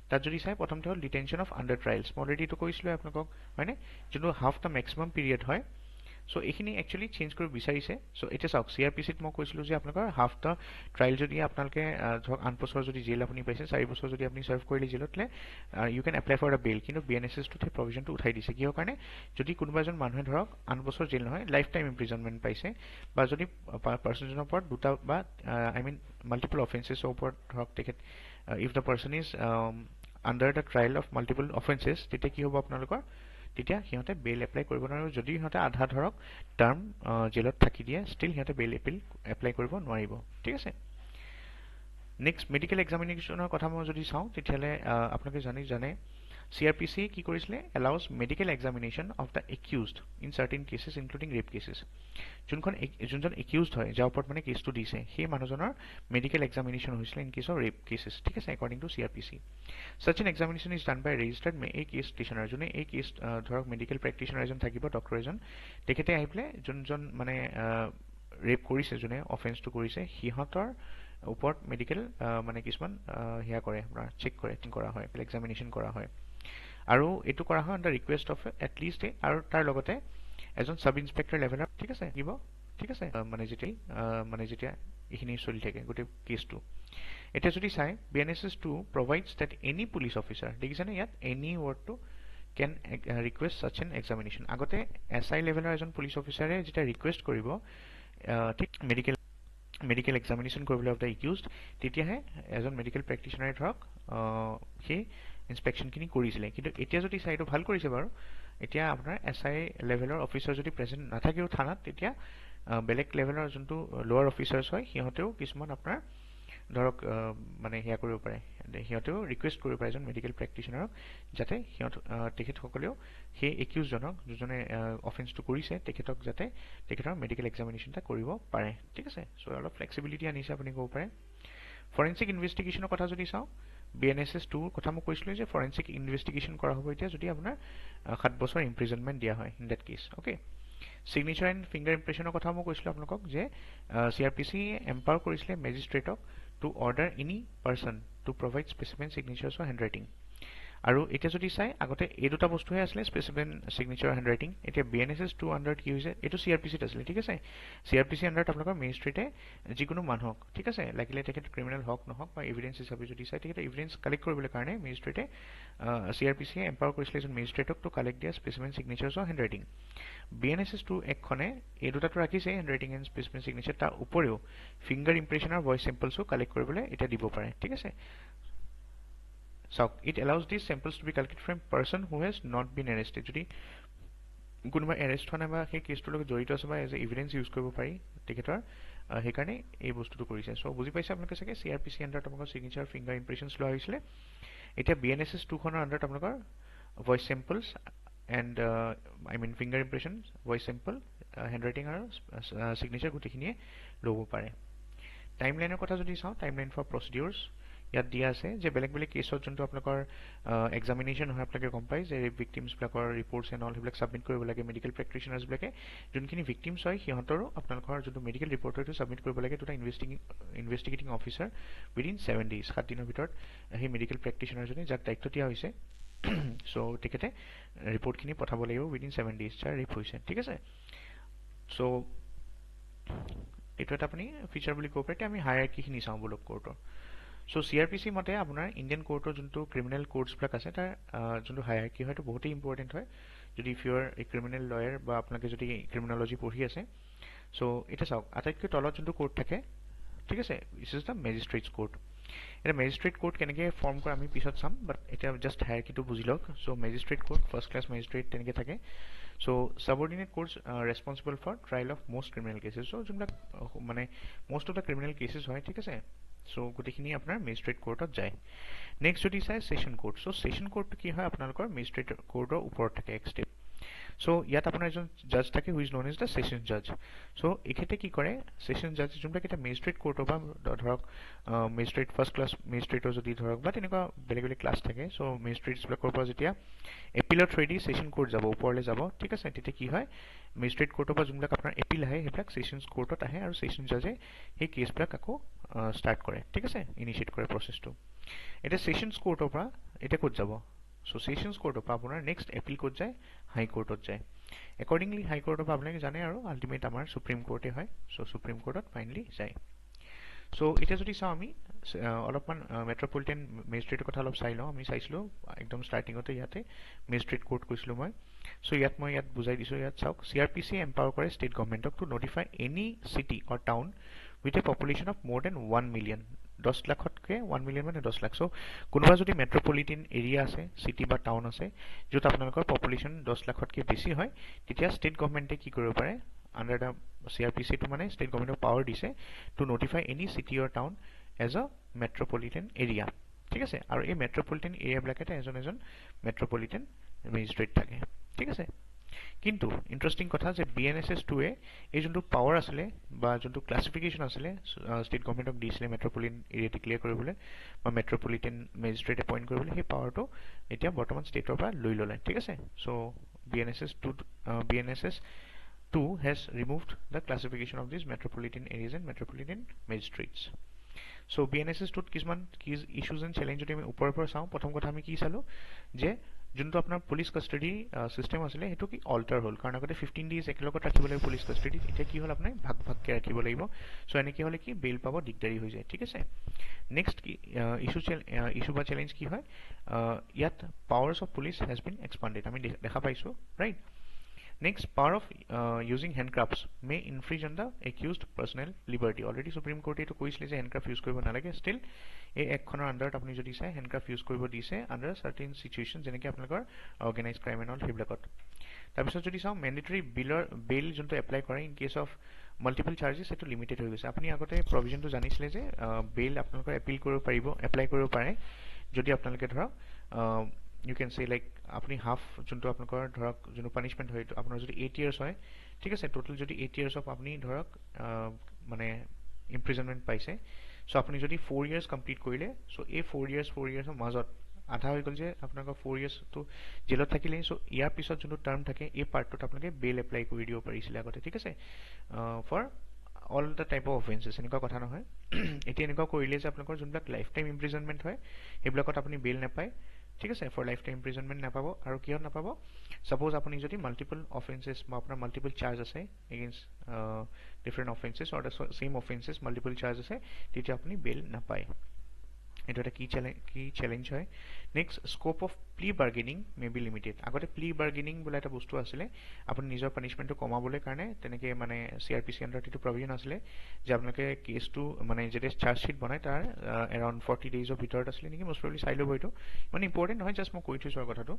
তাত যদি চাই প্ৰথমতে হ'ল ডিটেনশ্যন অফ আণ্ডাৰ ট্ৰায়েলছ মই অলৰেডি এইটো কৈছিলোঁ আপোনালোকক হয়নে যোনটো হাফ দ্য মেক্সিমাম পিৰিয়ড হয় চ' এইখিনি একচুৱেলি চেঞ্জ কৰিব বিচাৰিছে চ' এতিয়া চাওক CRPCত মই কৈছিলোঁ যে আপোনালোকৰ হাফ দ্য ট্ৰায়েল যদি আপোনালোকে ধৰক 8 বছৰ যদি জেল আপুনি পাইছে 4 বছৰ যদি আপুনি চাৰ্ভ কৰিলে জেলত you can apply for the bail কিন্তু BNSS-টোত সেই প্ৰভিজনটো উঠাই দিছে কিহৰ কাৰণে যদি কোনোবা এজন মানুহে ধৰক 8 বছৰ জেল নহয় লাইফ টাইম ইমপ্ৰিজনমেণ্ট পাইছে বা যদি পাৰ্চনজনৰ ওপৰত দুটা বা মাল্টিপল অফেন্সেছৰ ওপৰত ধৰক তেখেত if the person is under the trial of multiple offences তেতিয়া কি হ'ব আপোনালোকৰ তেতিয়া সিহঁতে বেইল এপ্লাই কৰিব নোৱাৰিব যদি সিহঁতে আধা ধৰক টাৰ্ম জেলত থাকি দিয়ে ষ্টিল সিহঁতে বেইল এপ্লাই কৰিব নোৱাৰিব ঠিক আছে নেক্সট মেডিকেল এক্সামিনেশ্যনৰ কথা মই যদি চাওঁ তেতিয়াহ'লে আপোনালোকে জানে CRPC কি কৰিছিলে allows medical examination of the accused in certain cases including rape cases যোনজন একিউজড হয় যাৰ ওপৰত মানে কেছটো দিছে সেই মানুহজনৰ মেডিকেল এক্সামিনেশ্যন হৈছিলে in case of rape cases ঠিক আছে according to CRPC such an examination is done by registered এই কেছ ষ্টেচনাৰ যোনে এই কেছ ধৰক মেডিকেল প্ৰেক্টিচনাৰ এজন থাকিব ডক্টৰ এজন তেখেতে আহি পেলাই যোনজন মানে ৰেপ কৰিছে যোনে অফেন্সটো কৰিছে সিহঁতৰ ওপৰত মেডিকেল মানে কিছুমান হেয়া কৰে আপোনাৰ চেক কৰা হয় এক্সামিনেশ্যন কৰা হয় আৰু এইটো কৰা হয় on the request of at least আৰু তাৰ লগতে এজন সাব ইন্সপেক্টৰ লেভেলৰ ঠিক আছে মানে যেতিয়া এইখিনি চলি থাকে গোটেই কেছটো এতিয়া যদি চাই BNSS 2 provides that any police officer দেখিছেনে ইয়াত any wordটো can request such an examination আগতে SI লেভেলৰ এজন পুলিচ অফিচাৰে যেতিয়া ৰিকুৱেষ্ট কৰিব ঠিক মেডিকেল এক্সামিনেশ্যন কৰিবলৈ অফ দ্য একিউজড তেতিয়াহে এজন মেডিকেল প্ৰেক্টিচনাৰে ধৰক সেই ইনস্পেকশ্যনখিনি কৰিছিলে কিন্তু এতিয়া যদি চাইটো ভাল কৰিছে বাৰু এতিয়া আপোনাৰ SI লেভেলৰ অফিচাৰ যদি প্ৰেজেণ্ট নাথাকেও থানাত তেতিয়া বেলেগ লেভেলৰ যোনটো লোৱাৰ অফিচাৰ্ছ হয় সিহঁতেও কিছুমান আপোনাৰ ধৰক মানে সেয়া কৰিব পাৰে, সিহঁতেও ৰিকুৱেষ্ট কৰিব পাৰে এজন মেডিকেল প্ৰেক্টিশ্যনাৰক যাতে তেখেতসকলেও সেই একিউজজনক যোনজনে অফেন্সটো কৰিছে তেখেতক যাতে তেখেতৰ মেডিকেল এক্সামিনেশ্যন এটা কৰিব পাৰে। ঠিক আছে, চ' অলপ ফ্লেক্সিবিলিটি আনিছে আপুনি ক'ব পাৰে। ফৰেনচিক ইনভেষ্টিগেশ্যনৰ কথা যদি চাওঁ, BNSS 2ৰ কথা মই কৈছিলোঁ যে ফৰেনচিক ইনভেষ্টিগেশ্যন কৰা হ'ব এতিয়া যদি আপোনাৰ 7 বছৰ ইমপ্ৰিজনমেণ্ট দিয়া হয় in that case. Okay, signature and finger ইম্প্ৰেশ্যনৰ কথা মই কৈছিলোঁ আপোনালোকক যে CRPC এম্পাৱাৰ কৰিছিলে মেজিষ্ট্ৰেটক to order any person to provide specimen signatures or hand writing. আৰু এতিয়া যদি চাই আগতে এই দুটা বস্তুহে আছিলে, স্পেচিমেন চিগনেচাৰ হেণ্ড ৰাইটিং। এতিয়া BNSS 2 আণ্ডাৰত কি হৈছে, এইটো CRPCত আছিলে। ঠিক আছে, CRPC আণ্ডাৰত আপোনালোকৰ মেজিষ্ট্ৰেটে যিকোনো মানুহক, ঠিক আছে, লাগিলে তেখেত ক্ৰিমিনেল হওক নহওক বা এভিডেন্স হিচাপে যদি চাই তেখেতে এভিডেন্স কালেক্ট কৰিবলৈ কাৰণে মেজিষ্ট্ৰেটে CRPCয়ে এম্পাৱাৰ কৰিছিলে এজন মেজিষ্ট্ৰেটক টু কালেক্ট দিয়া specimen signatures or hand writing. BNSS 2 এখনে এই দুটাটো ৰাখিছে, hand writing and specimen signature, তাৰ উপৰিও ফিংগাৰ ইম্প্ৰেশ্যন আৰু ভইচ চেম্পলছো কালেক্ট কৰিবলৈ এতিয়া দিব পাৰে। ঠিক আছে, চাওক, it allows this samples to be collected from person who has not been arrested. যদি কোনোবা এৰেষ্ট হোৱা নাই বা সেই কেছটোৰ লগত জড়িত আছে বা এজ এ এভিডেন্স ইউজ কৰিব পাৰি তেখেতৰ, সেইকাৰণে এই বস্তুটো কৰিছে। চ' বুজি পাইছে আপোনালোকে চাগে, CRPC আণ্ডাৰত আপোনালোকৰ চিগনেচাৰ ফিংগাৰ ইম্প্ৰেশ্যনছ লোৱা হৈছিলে। এতিয়া BNSS 2খনৰ আণ্ডাৰত আপোনালোকৰ voice samples and finger impression, voice sample, hand writing আৰু চিগনেচাৰ গোটেইখিনিয়ে ল'ব পাৰে। টাইমলাইনৰ কথা যদি চাওঁ, টাইমলাইন ফৰ প্ৰচিডিউৰ্ছ ইয়াত দিয়া আছে যে বেলেগ বেলেগ কেছত যোনটো আপোনালোকৰ এক্সামিনেশ্যন হয়, আপোনালোকে গম পায় যে ভিক্টিমছবিলাকৰ ৰিপৰ্টছ এণ্ড অল সেইবিলাক ছাবমিট কৰিব লাগে। মেডিকেল প্ৰেক্টিশ্যনাৰ্ছবিলাকে যোনখিনি ভিক্টিমছ হয় সিহঁতৰো আপোনালোকৰ যোনটো মেডিকেল ৰিপৰ্ট হয় সেইটো ছাবমিট কৰিব লাগে দুটা ইনভেষ্টিগেটিং অফিচাৰ উইদিন 7 days, 7 দিনৰ ভিতৰত সেই মেডিকেল প্ৰেক্টিশ্যনাৰজনে যাক দায়িত্ব দিয়া হৈছে চ' তেখেতে ৰিপৰ্টখিনি পঠাব লাগিব উইদিন 7 days যাৰ ৰেপ হৈছে। ঠিক আছে, চ' এইটো এটা আপুনি ফিচাৰ বুলি ক'ব পাৰে। এতিয়া আমি হায়াৰাৰ্কিখিনি চাওঁ বলক কোৰ্টৰ। চ' CRPC মতে আপোনাৰ ইণ্ডিয়ান কোৰ্টৰ যোনটো ক্ৰিমিনেল কোৰ্টছবিলাক আছে তাৰ যোনটো হায়াৰাৰ্কি হয় সেইটো বহুতেই ইম্পৰ্টেণ্ট হয় যদি if you are a criminal lawyer বা আপোনালোকে যদি ক্ৰিমিনলজি পঢ়ি আছে। চ' এতিয়া চাওক, আটাইতকৈ তলত যোনটো কোৰ্ট থাকে, ঠিক আছে, দিছ ইজ দ্য মেজিষ্ট্ৰেটছ কোৰ্ট। এতিয়া মেজিষ্ট্ৰেট কোৰ্ট কেনেকৈ ফৰ্ম কৰে আমি পিছত চাম, বাট এতিয়া জাষ্ট হায়াৰাৰ্কিটো বুজি লওক। So' magistrate court, first class magistrate তেনেকৈ থাকে। So' subordinate courts responsible for trial of most criminal cases. So' যোনবিলাক মানে most of the criminal cases হয়, ঠিক আছে, চ' গোটেইখিনি আপোনাৰ মেজিষ্ট্ৰেট কোৰ্টত যায়। নেক্সট যদি চাই ছেশ্যন কোৰ্ট। চ' ছেশ্যন কোৰ্টটো কি হয়, আপোনালোকৰ মেজিষ্ট্ৰেট কোৰ্টৰ ওপৰত থাকে এক ষ্টেপ। চ' ইয়াত আপোনাৰ এজন জাজ থাকে who's known as the session জাজ। চ' এখেতে কি কৰে, ছেশ্যন জাজ যোনবিলাক এতিয়া মেজিষ্ট্ৰেট কোৰ্টৰ বা ধৰক মেজিষ্ট্ৰেট ফাৰ্ষ্ট ক্লাছ মেজিষ্ট্ৰেটৰ যদি ধৰক বা তেনেকুৱা বেলেগ বেলেগ ক্লাছ থাকে। চ' মেজিষ্ট্ৰেটছবিলাকৰ পৰা যেতিয়া এপিলৰ থ্ৰুৱেদি ছেশ্যন কোৰ্ট যাব, ওপৰলৈ যাব, ঠিক আছে, তেতিয়া কি হয়, মেজিষ্ট্ৰেট কোৰ্টৰ পৰা যোনবিলাক আপোনাৰ এপিল আহে সেইবিলাক ছেশ্যনছ কোৰ্টত আহে আৰু ছেশ্যন জাজে সেই কেছবিলাক আকৌ ষ্টাৰ্ট কৰে, ঠিক আছে, ইনিচিয়েট কৰে প্ৰচেছটো। এতিয়া ছেশ্যনছ কোৰ্টৰ পৰা এতিয়া ক'ত যাব, চ' ছেশ্যনছ কোৰ্টৰ পৰা আপোনাৰ নেক্সট এপিল ক'ত যায়, হাই কোৰ্টত যায়। একৰ্ডিংলি হাই কোৰ্টৰ পৰা আপোনালোকে জানে আৰু আল্টিমেট আমাৰ সুপ্ৰিম কোৰ্টে হয়। চ' সুপ্ৰিম কোৰ্টত ফাইনেলি যায়। চ' এতিয়া যদি চাওঁ আমি অলপমান মেট্ৰপলিটেন মেজিষ্ট্ৰেটৰ কথা অলপ চাই লওঁ। আমি চাইছিলোঁ একদম ষ্টাৰ্টিঙতে ইয়াতে মেজিষ্ট্ৰেট কোৰ্ট কৈছিলোঁ মই। চ' ইয়াত মই বুজাই দিছোঁ। ইয়াত চাওক, CRPC এম্পাৱাৰ কৰে ষ্টেট গভৰ্ণমেণ্টক to notify any city or town with a population of more than 1 million, 10 লাখতকৈ 1 million মানে 10 লাখ। চ' কোনোবা যদি মেট্ৰপলিটেন এৰিয়া আছে, চিটি বা টাউন আছে, য'ত আপোনালোকৰ পপুলেশ্যন 10 লাখতকৈ বেছি হয়, তেতিয়া ষ্টেট গভৰ্ণমেণ্টে কি কৰিব পাৰে, আণ্ডাৰ দ্য CRPCটো মানে ষ্টেট গভৰ্ণমেণ্টক পাৱাৰ দিছে two notify any city or town as O মেট্ৰপলিটেন area, ঠিক আছে। আৰু এই মেট্ৰপলিটেন এৰিয়াবিলাকতে এজন এজন মেট্ৰপলিটেন মেজিষ্ট্ৰেট থাকে, ঠিক আছে। কিন্তু ইণ্টাৰেষ্টিং কথা যে BNSS 2ৱে এই যোনটো পাৱাৰ আছিলে বা যোনটো ক্লাছিফিকেশ্যন আছিলে ষ্টেট গভৰ্ণমেণ্টক দিছিলে মেট্ৰপলিটেন এৰিয়া ডিক্লেয়াৰ কৰিবলৈ বা মেট্ৰপলিটেন মেজিষ্ট্ৰেট এপইণ্ট কৰিবলৈ, সেই পাৱাৰটো এতিয়া বৰ্তমান ষ্টেটৰ পৰা লৈ ল'লে, ঠিক আছে। চ' BNSS 2 has removed the classification of these metropolitan areas and metropolitan magistrates. So' BNSS 2ত কিছুমান ইছ্যুজ এণ্ড চেলেঞ্জ যদি আমি ওপৰৰ পৰা চাওঁ, প্ৰথম কথা আমি কি চালোঁ যে যোনটো আপোনাৰ পুলিচ কাষ্টডি চিষ্টেম আছিলে সেইটো কি অল্টাৰ হ'ল। কাৰণ আগতে 15 days একেলগত ৰাখিব লাগিব পুলিচ কাষ্টডিত, এতিয়া কি হ'ল আপোনাৰ ভাগ ভাগকৈ ৰাখিব লাগিব। চ' এনেকৈ হ'লে কি বেইল পাব দিগদাৰী হৈ যায়, ঠিক আছে। নেক্সট কি ইছ্যু বা চেলেঞ্জ কি হয়, ইয়াত powers of police has been expanded, আমি দেখা পাইছোঁ, right. Next, power of using handcuffs may infringe on the accused personal liberty. Already Supreme Court এইটো কৈছিলে যে handcuff use কৰিব নালাগে। Still এই একখনৰ আণ্ডাৰত আপুনি যদি চাই handcuff use কৰিব দিছে under certain situations, যেনেকৈ আপোনালোকৰ organized crime and all সেইবিলাকত। তাৰপিছত যদি চাওঁ মেণ্ডেটৰী বেইল যোনটো এপ্লাই কৰে in case of multiple charges এইটো লিমিটেড হৈ গৈছে আপুনি আগতে প্ৰভিজনটো জানিছিলে যে বেইল আপোনালোকৰ এপিল কৰিব পাৰিব এপ্লাই কৰিব পাৰে যদি আপোনালোকে ধৰক ইউ কেন চে লাইক আপুনি হাফ যোনটো আপোনালোকৰ ধৰক যোনটো পানিছমেণ্ট হয় আপোনাৰ যদি 8 ইয়াৰ্ছ হয় ঠিক আছে টোটেল যদি 8 ইয়াৰ্ছ অফ আপুনি ধৰক মানে ইমপ্ৰিজনমেণ্ট পাইছে চ' আপুনি যদি 4 ইয়াৰ্ছ কমপ্লিট কৰিলে চ' এই 4 ইয়াৰ্ছৰ মাজত আধা হৈ গ'ল যে আপোনালোকৰ 4 ইয়াৰ্ছটো জেলত থাকিলে চ' ইয়াৰ পিছত যোনটো টাৰ্ম থাকে এই পাৰ্টটোত আপোনালোকে বেইল এপ্লাই কৰি দিব পাৰিছিলে আগতে ঠিক আছে for all the type of offences এনেকুৱা কথা নহয় এতিয়া এনেকুৱা কৰিলে যে আপোনালোকৰ যোনবিলাক লাইফ টাইম ইমপ্ৰিজনমেণ্ট হয় সেইবিলাকত আপুনি বেইল নাপায় ঠিক আছে ফৰ লাইফ টাইম ইমপ্ৰিজনমেণ্ট নাপাব আৰু কিহত নাপাব সাপোজ আপুনি যদি মাল্টিপল অফেন্সেছ বা আপোনাৰ মাল্টিপল চাৰ্জ আছে against different offences or the same offences multiple charge আছে তেতিয়া আপুনি বেইল নাপায় এইটো এটা কি চেলেঞ্জ হয় next scope of plea bargaining may be limited আগতে প্লি বাৰ্গেনিং বোলা এটা বস্তু আছিলে আপুনি নিজৰ পানিছমেণ্টটো কমাবলৈ কাৰণে তেনেকৈ মানে CRPC আণ্ডাৰত এইটো প্ৰভিজন আছিলে যে আপোনালোকে কেছটো মানে যেতিয়া চাৰ্জশ্বীট বনায় তাৰ এৰাউণ্ড 40 ডেইজৰ ভিতৰত আছিলে নেকি মষ্ট প্ৰবলি চাই ল'ব এইটো মানে ইম্পৰ্টেণ্ট নহয় জাষ্ট মই কৈ থৈছোঁ আৰু কথাটো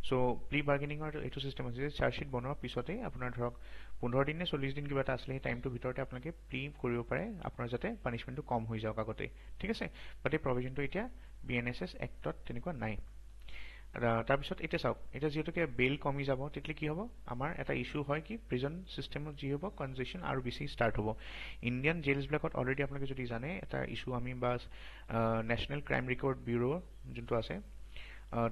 চ' প্লি বাৰ্গেনিঙৰ এইটো চিষ্টেম আছে যে চাৰ্জশ্বীট বনোৱাৰ পিছতেই আপোনাৰ ধৰক 15 দিন নে 40 দিন কিবা এটা আছিলে সেই টাইমটোৰ ভিতৰতে আপোনালোকে প্লি কৰিব পাৰে আপোনাৰ যাতে পানিছমেণ্টটো কম হৈ যাওক আগতে ঠিক আছে বাট এই প্ৰভিজনটো এতিয়া BNSS এক্টত তেনেকুৱা নাই তাৰপিছত এতিয়া চাওক এতিয়া যিহেতুকে বেইল কমি যাব তেতিয়া কি হ'ব আমাৰ এটা ইস্যু হয় কি প্ৰিজন চিষ্টেমত যি হ'ব কনজেকশ্যন আৰু বেছি ষ্টাৰ্ট হ'ব ইণ্ডিয়ান জেইলছবিলাকত অলৰেডি আপোনালোকে যদি জানে এটা ইস্যু আমি বা নেশ্যনেল ক্ৰাইম ৰেকৰ্ড ব্যুৰ' যোনটো আছে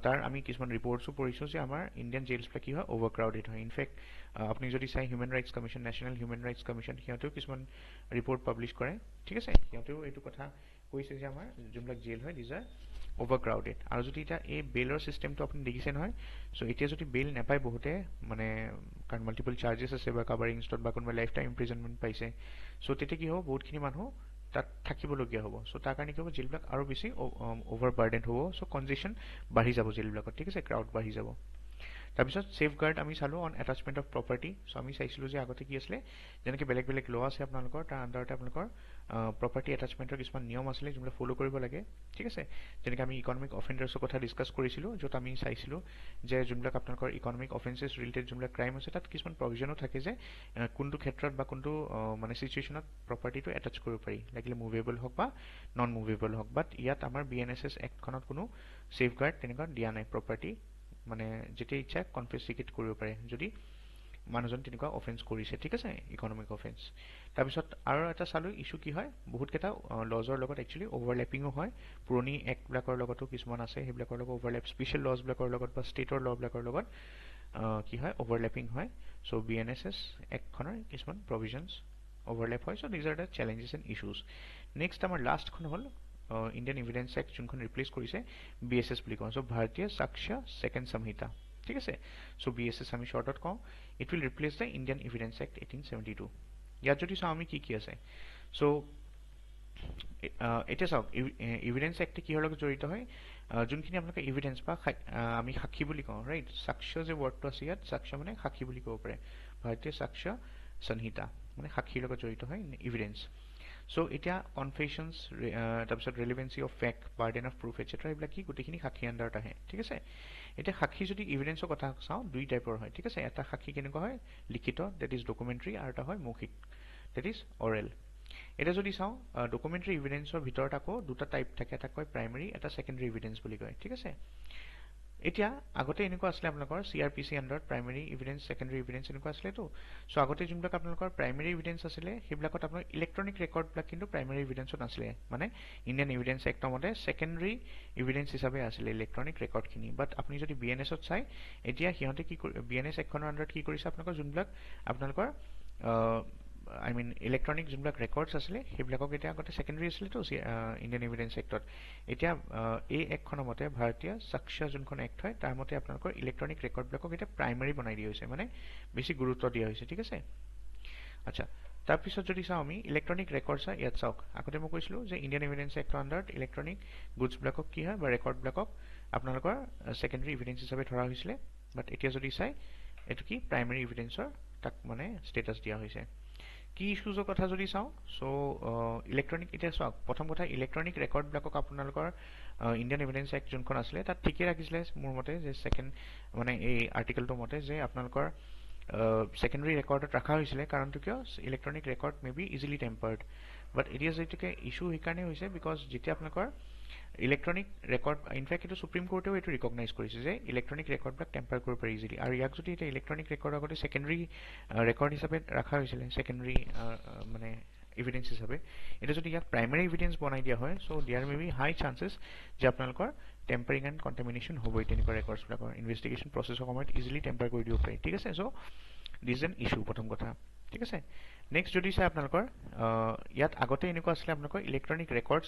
তাৰ আমি কিছুমান ৰিপৰ্টছো পঢ়িছোঁ যে আমাৰ ইণ্ডিয়ান জেইলছবিলাক কি হয় অভাৰ ক্ৰাউডেড হয় ইনফেক্ট আপুনি যদি চাই human rights commission national human rights commission সিহঁতেও কিছুমান ৰিপৰ্ট পাব্লিছ কৰে ঠিক আছে সিহঁতেও এইটো কথা কৈছে যে আমাৰ যোনবিলাক জেইল হয় দিজ আৰ অভাৰ ক্ৰাউডেড আৰু যদি এতিয়া এই বেইলৰ চিষ্টেমটো আপুনি দেখিছে নহয় চ' এতিয়া যদি বেইল নাপায় বহুতে মানে কাৰণ মাল্টিপল চাৰ্জেছ আছে বা কাৰোবাৰ ইনষ্টত বা কোনোবাই লাইফ টাইম ইমপ্ৰিজনমেণ্ট পাইছে চ' তেতিয়া কি হ'ব বহুতখিনি মানুহ তাত থাকিবলগীয়া হ'ব চ' তাৰ কাৰণে কি হ'ব জেইলবিলাক আৰু বেছি অভাৰ বাৰ্ডেন হ'ব চ' কনজেকশ্যন বাঢ়ি যাব জেইলবিলাকত ঠিক আছে ক্ৰাউড বাঢ়ি যাব তাৰপিছত ছেফ গাৰ্ড আমি চালোঁ অন এটাচমেণ্ট অফ প্ৰপাৰ্টি চ' আমি চাইছিলোঁ যে আগতে কি আছিলে যেনেকৈ বেলেগ বেলেগ ল' আছে আপোনালোকৰ তাৰ আণ্ডাৰতে আপোনালোকৰ প্ৰপাৰ্টি এটাচমেণ্টৰ কিছুমান নিয়ম আছিলে যোনবিলাক ফ'ল' কৰিব লাগে ঠিক আছে যেনেকৈ আমি ইকনমিক অফেণ্ডাৰ্ছৰ কথা ডিছকাছ কৰিছিলোঁ য'ত আমি চাইছিলোঁ যে যোনবিলাক আপোনালোকৰ ইকনমিক অফেন্সেছ ৰিলেটেড যোনবিলাক ক্ৰাইম আছে তাত কিছুমান প্ৰভিজনো থাকে যে কোনটো ক্ষেত্ৰত বা কোনটো মানে চিচুৱেশ্যনত প্ৰপাৰ্টিটো এটাচ কৰিব পাৰি লাগিলে মুভেবল হওক বা নন মুভেবল হওক বাট ইয়াত আমাৰ BNSS এক্টখনত কোনো ছেফ গাৰ্ড তেনেকুৱা দিয়া নাই প্ৰপাৰ্টি মানে যেতিয়া ইচ্ছা কনফিস্কেট কৰিব পাৰে যদি মানুহজন তেনেকুৱা অফেন্স কৰিছে ঠিক আছে ইকনমিক অফেন্স তাৰপিছত আৰু এটা চালোঁ ইছ্যু কি হয় বহুতকেইটা লজৰ লগত একচুৱেলি অভাৰলেপিঙো হয় পুৰণি এক্টবিলাকৰ লগতো কিছুমান আছে সেইবিলাকৰ লগত অভাৰলেপ স্পেচিয়েল লজবিলাকৰ লগত বা ষ্টেটৰ লবিলাকৰ লগত কি হয় অভাৰলেপিং হয় চ' BNSS এক্টখনৰ কিছুমান প্ৰভিজনছ অভাৰলেপ হয় so' these are the challenges and issues next আমাৰ লাষ্টখন হ'ল ইণ্ডিয়ান এভিডেন্স এক্ট যোনখন ৰিপ্লেচ কৰিছে BSS বুলি কওঁ চ' ভাৰতীয় সাক্ষ্য ছেকেণ্ড সংহিতা ঠিক আছে চ' BSS আমি শ্বৰ্টত কওঁ it will replace the Indian evidence act 1872 ইয়াত যদি চাওঁ আমি কি আছে চ' এতিয়া চাওক এভিডেন্স এক্টে কিহৰ লগত জড়িত হয় যোনখিনি আপোনালোকে এভিডেন্স বা আমি সাক্ষী বুলি কওঁ ৰাইট সাক্ষ্য যে ৱৰ্ডটো আছে ইয়াত সাক্ষ্য মানে সাক্ষী বুলি ক'ব পাৰে ভাৰতীয় সাক্ষ্য সংহিতা মানে সাক্ষীৰ লগত জড়িত হয় এভিডেন্স চ' এতিয়া কনফেশ্যনছ তাৰপিছত relevancy of fact burden of proof etcetera এইবিলাক কি গোটেইখিনি সাক্ষী আণ্ডাৰত আহে ঠিক আছে এতিয়া সাক্ষী যদি ইভিডেন্সৰ কথা চাওঁ দুই টাইপৰ হয় ঠিক আছে এটা সাক্ষী কেনেকুৱা হয় লিখিত ডেট ইজ ডকুমেণ্টাৰী আৰু এটা হয় মৌখিক ডেট ইজ অৰেল এটা যদি চাওঁ ডকুমেণ্টাৰী ইভিডেন্সৰ ভিতৰত আকৌ দুটা টাইপ থাকে এটা কয় প্ৰাইমেৰী এটা ছেকেণ্ডেৰী ইভিডেন্স বুলি কয় ঠিক আছে এতিয়া আগতে এনেকুৱা আছিলে আপোনালোকৰ CRPC আণ্ডাৰত প্ৰাইমেৰী ইভিডেন্স ছেকেণ্ডেৰী ইভিডেন্স এনেকুৱা আছিলেতো চ' আগতে যোনবিলাক আপোনালোকৰ প্ৰাইমেৰী ইভিডেন্স আছিলে সেইবিলাকত আপোনাৰ ইলেক্ট্ৰনিক ৰেকৰ্ডবিলাক কিন্তু প্ৰাইমেৰী ইভিডেন্সত নাছিলে মানে ইণ্ডিয়ান এভিডেন্স এক্টৰ মতে ছেকেণ্ডেৰী ইভিডেন্স হিচাপে আছিলে ইলেক্ট্ৰনিক ৰেকৰ্ডখিনি বাট আপুনি যদি BNSত চাই এতিয়া সিহঁতে কি BNS এক্টখনৰ আণ্ডাৰত কি কৰিছে আপোনালোকৰ যোনবিলাক আপোনালোকৰ I mean ইলেক্ট্ৰনিক যোনবিলাক ৰেকৰ্ডছ আছিলে সেইবিলাকক এতিয়া আগতে ছেকেণ্ডেৰী আছিলেতো ইণ্ডিয়ান এভিডেন্স এক্টত এতিয়া এই এক্টখনৰ মতে ভাৰতীয় সাক্ষ্য যোনখন এক্ট হয় তাৰ মতে আপোনালোকৰ ইলেক্ট্ৰনিক ৰেকৰ্ডবিলাকক এতিয়া প্ৰাইমেৰী বনাই দিয়া হৈছে মানে বেছি গুৰুত্ব দিয়া হৈছে ঠিক আছে আচ্ছা তাৰপিছত যদি চাওঁ আমি ইলেক্ট্ৰনিক ৰেকৰ্ডছ ইয়াত চাওক আগতে মই কৈছিলোঁ যে ইণ্ডিয়ান এভিডেন্স এক্টৰ আণ্ডাৰত ইলেক্ট্ৰনিক গুডছবিলাকক কি হয় বা ৰেকৰ্ডবিলাকক আপোনালোকৰ ছেকেণ্ডেৰী ইভিডেন্স হিচাপে ধৰা হৈছিলে বাট এতিয়া যদি চাই এইটো কি প্ৰাইমেৰী ইভিডেন্সৰ তাক মানে ষ্টেটাছ দিয়া হৈছে কি ইছ্যুজৰ কথা যদি চাওঁ চ' ইলেক্ট্ৰনিক এতিয়া চাওক প্ৰথম কথা ইলেক্ট্ৰনিক ৰেকৰ্ডবিলাকক আপোনালোকৰ ইণ্ডিয়ান এভিডেন্স এক্ট যোনখন আছিলে তাত ঠিকেই ৰাখিছিলে মোৰ মতে যে ছেকেণ্ড মানে এই আৰ্টিকেলটোৰ মতে যে আপোনালোকৰ সেকেন্ডাৰী ৰেকৰ্ডত ৰখা হৈছিলে কাৰণটো কিয় electronic record may be easily tampered but এতিয়া যেতিয়াকে ইছ্যু সেইকাৰণে হৈছে বিকজ যেতিয়া আপোনালোকৰ ইলেক্ট্ৰনিক ৰেকৰ্ড ইনফেক্ট এইটো সুপ্ৰিম কোৰ্টেও এইটো ৰিকগনাইজ কৰিছে যে ইলেক্ট্ৰনিক ৰেকৰ্ডবিলাক টেম্পাৰ কৰিব পাৰি ইজিলি আৰু ইয়াক যদি এতিয়া ইলেক্ট্ৰনিক ৰেকৰ্ড আগতে সেকেন্ডাৰী ৰেকৰ্ড হিচাপে ৰখা হৈছিলে সেকেন্ডাৰী মানে এভিডেন্স হিচাপে এটা যদি ইয়াক প্ৰাইমাৰী এভিডেন্স বনাই দিয়া হয় চ' দিয়াৰ মে বি হাই চান্সেছ যে আপোনালোকৰ টেম্পাৰিং এণ্ড কণ্টামিনেশ্যন হ'বই তেনেকুৱা ৰেকৰ্ডছবিলাকৰ ইনভেষ্টিগেশ্যন প্ৰচেছৰ সময়ত ইজিলি টেম্পাৰ কৰি দিব পাৰি ঠিক আছে চ' দিছ এন ইছ্যু প্ৰথম কথা ঠিক আছে নেক্সট যদি চাই আপোনালোকৰ ইয়াত আগতে এনেকুৱা আছিলে আপোনালোকৰ electronic records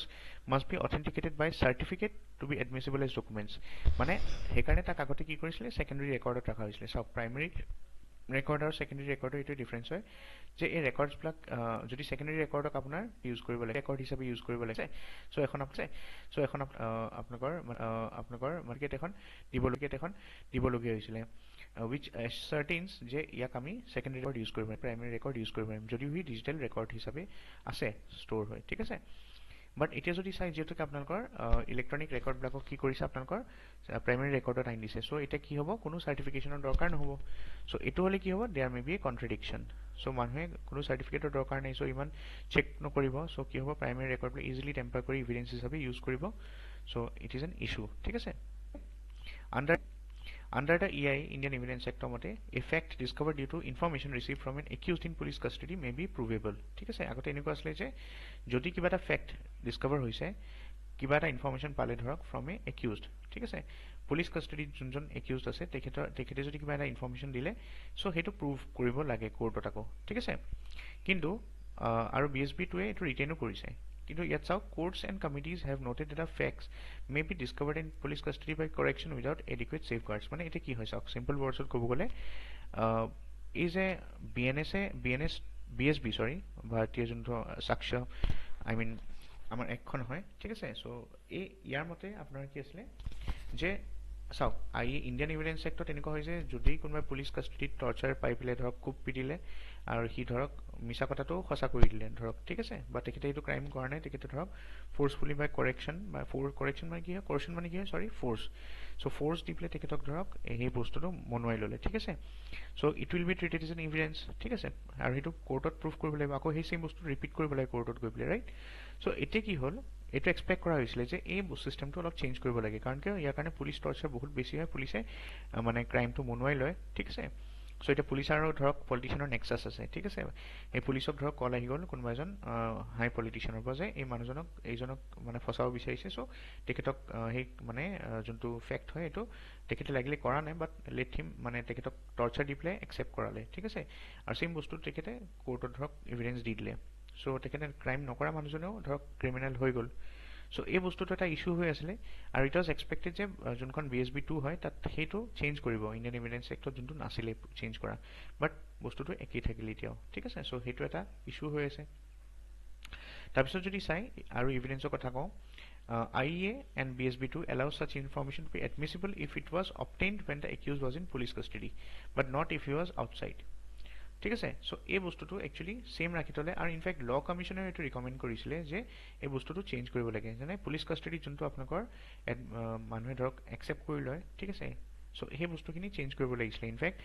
must be authenticated by certificate to be admissible as documents মানে সেইকাৰণে তাক আগতে কি কৰিছিলে সেকেন্ডাৰী ৰেকৰ্ডত ৰখা হৈছিলে চাওক প্ৰাইমাৰী ৰেকৰ্ড আৰু সেকেন্ডাৰী ৰেকৰ্ডৰ এইটো ডিফাৰেঞ্চ হয় যে এই ৰেকৰ্ডছবিলাক যদি সেকেন্ডাৰী ৰেকৰ্ডক আপোনাৰ ইউজ কৰিব লাগে ৰেকৰ্ড হিচাপে ইউজ কৰিব লাগে চ' এখন আপোনালোকৰ মাৰ্কেট এখন দিবলগীয়া হৈছিলে which ascertains যে ইয়াক আমি সেকেন্ডাৰী ৰেকৰ্ড ইউজ কৰিব পাৰিম প্ৰাইমাৰী ৰেকৰ্ড ইউজ কৰিব পাৰিম যদিও সি ডিজিটেল ৰেকৰ্ড হিচাপে আছে ষ্ট'ৰ হয় ঠিক আছে বাট এতিয়া যদি চাই যিহেতুকে আপোনালোকৰ ইলেক্ট্ৰনিক ৰেকৰ্ডবিলাকক কি কৰিছে আপোনালোকৰ প্ৰাইমাৰী ৰেকৰ্ডত আনি দিছে চ' এতিয়া কি হ'ব কোনো চাৰ্টিফিকেশ্যনৰ দৰকাৰ নহ'ব চ' এইটো হ'লে কি হ'ব দেয়াৰ মে বি এ কণ্ট্ৰেডিকশ্যন চ' মানুহে কোনো চাৰ্টিফিকেটৰ দৰকাৰ নাই চ' ইমান চেক নকৰিব চ' কি হ'ব প্ৰাইমাৰী ৰেকৰ্ডবিলাক ইজিলি টেম্পাৰ কৰি ইভিডেন্স হিচাপে ইউজ কৰিব চ' ইট ইজ এন ইছ্যু ঠিক আছে Under the EI, Indian Evidence Act মতে, a fact discovered due to information received from an accused in police custody may be provable. ঠিক আছে আগতে এনেকুৱা আছিলে যে যদি কিবা এটা ফেক্ট ডিস্কভাৰ হৈছে কিবা এটা ইনফৰমেশ্যন পালে ধৰক ফ্ৰম এ একিউজড ঠিক আছে পুলিচ কাষ্টডিত যোনজন একিউজড আছে তেখেতে যদি কিবা এটা ইনফৰমেশ্যন দিলে চ' সেইটো প্ৰুভ কৰিব লাগে কোৰ্টত আকৌ ঠিক আছে কিন্তু আৰু BSB2 এইটো ৰিটেইনো কৰিছে কিন্তু ইয়াত চাওক courts and committees have noted that the facts may be discovered in police custody by correction without adequate safeguards মানে এটা কি হয় চাওক সিম্পল ওয়ার্ডছত ক'ব গ'লে এই যে BSB সৰি ভাৰতীয় যোনটো সাক্ষ্য আই মিন আমাৰ একখন হয় ঠিক আছে চ' এই ইয়াৰ মতে আপোনাৰ কি আছিলে যে চাওক ইণ্ডিয়ান এভিডেন্স এক্টত এনেকুৱা হয় যে যদি কোনোবাই পুলিচ কাষ্টডিত টৰ্চাৰ পাই পেলাই ধৰক কোব পিটিলে আৰু সি ধৰক মিছা কথাটো সঁচা কৰি দিলে ধৰক ঠিক আছে বা তেখেতে এইটো ক্ৰাইম কৰা নাই তেখেতে ধৰক ফ'ৰ্চফুলি বাই কৰেকশ্যন বা কৰেকশ্যন মানে কি হয় কৰশ্যন মানে কি হয় চৰি ফ'ৰ্চ চ' ফ'ৰ্চ দি পেলাই তেখেতক ধৰক সেই বস্তুটো মনোৱাই ল'লে ঠিক আছে so' it will be treated is an evidence ঠিক আছে আৰু সেইটো কোৰ্টত প্ৰুভ কৰিব লাগিব আকৌ সেই চেম বস্তু ৰিপিট কৰিব লাগে কোৰ্টত গৈ পেলাই ৰাইট চ' এতিয়া কি হ'ল এইটো এক্সপেক্ট কৰা হৈছিলে যে এই চিষ্টেমটো অলপ চেঞ্জ কৰিব লাগে কাৰণ কিয় ইয়াৰ কাৰণে পুলিচ টৰ্চাৰ বহুত বেছি হয় পুলিচে মানে ক্ৰাইমটো মনোৱাই লয় ঠিক আছে চ' এতিয়া পুলিচ আৰু ধৰক পলিটিচিয়ানৰ নেক্সাছ আছে ঠিক আছে এই পুলিচক ধৰক কল আহি গ'ল কোনোবা এজন হাই পলিটিচিয়ানৰ পৰা যে এই মানুহজনক এইজনক মানে ফচাব বিচাৰিছে চ' তেখেতক সেই মানে যোনটো ফেক্ট হয় এইটো তেখেতে লাগিলে কৰা নাই বাট লেট হিম মানে তেখেতক টৰ্চাৰ দি পেলাই একচেপ্ট কৰালে ঠিক আছে আৰু চেম বস্তু তেখেতে কোৰ্টত ধৰক এভিডেন্স দি দিলে চ' তেখেতে ক্ৰাইম নকৰা মানুহজনেও ধৰক ক্ৰিমিনেল হৈ গ'ল চ' এই বস্তুটো এটা ইছ্যু হৈ আছিলে আৰু ইট ৱাজ এক্সপেক্টেড যে যোনখন BSB2 হয় তাত সেইটো চেঞ্জ কৰিব ইণ্ডিয়ান এভিডেন্স এক্টত যোনটো নাছিলে চেঞ্জ কৰা বাট বস্তুটো একেই থাকিলে এতিয়াও ঠিক আছে চ' সেইটো এটা ইছ্যু হৈ আছে তাৰপিছত যদি চাই আৰু এভিডেন্সৰ কথা কওঁ IEA and BSB2 allow such information to be admissible if it was obtained when the accused was in police custody but not if he was outside ঠিক আছে চ' এই বস্তুটো একচুৱেলি চেম ৰাখি থ'লে আৰু ইনফেক্ট ল কমিশ্যনেও এইটো ৰিকমেণ্ড কৰিছিলে যে এই বস্তুটো চেঞ্জ কৰিব লাগে যেনে পুলিচ কাষ্টডিত যোনটো আপোনালোকৰ মানুহে ধৰক একচেপ্ট কৰি লয় ঠিক আছে চ' সেই বস্তুখিনি চেঞ্জ কৰিব লাগিছিলে ইনফেক্ট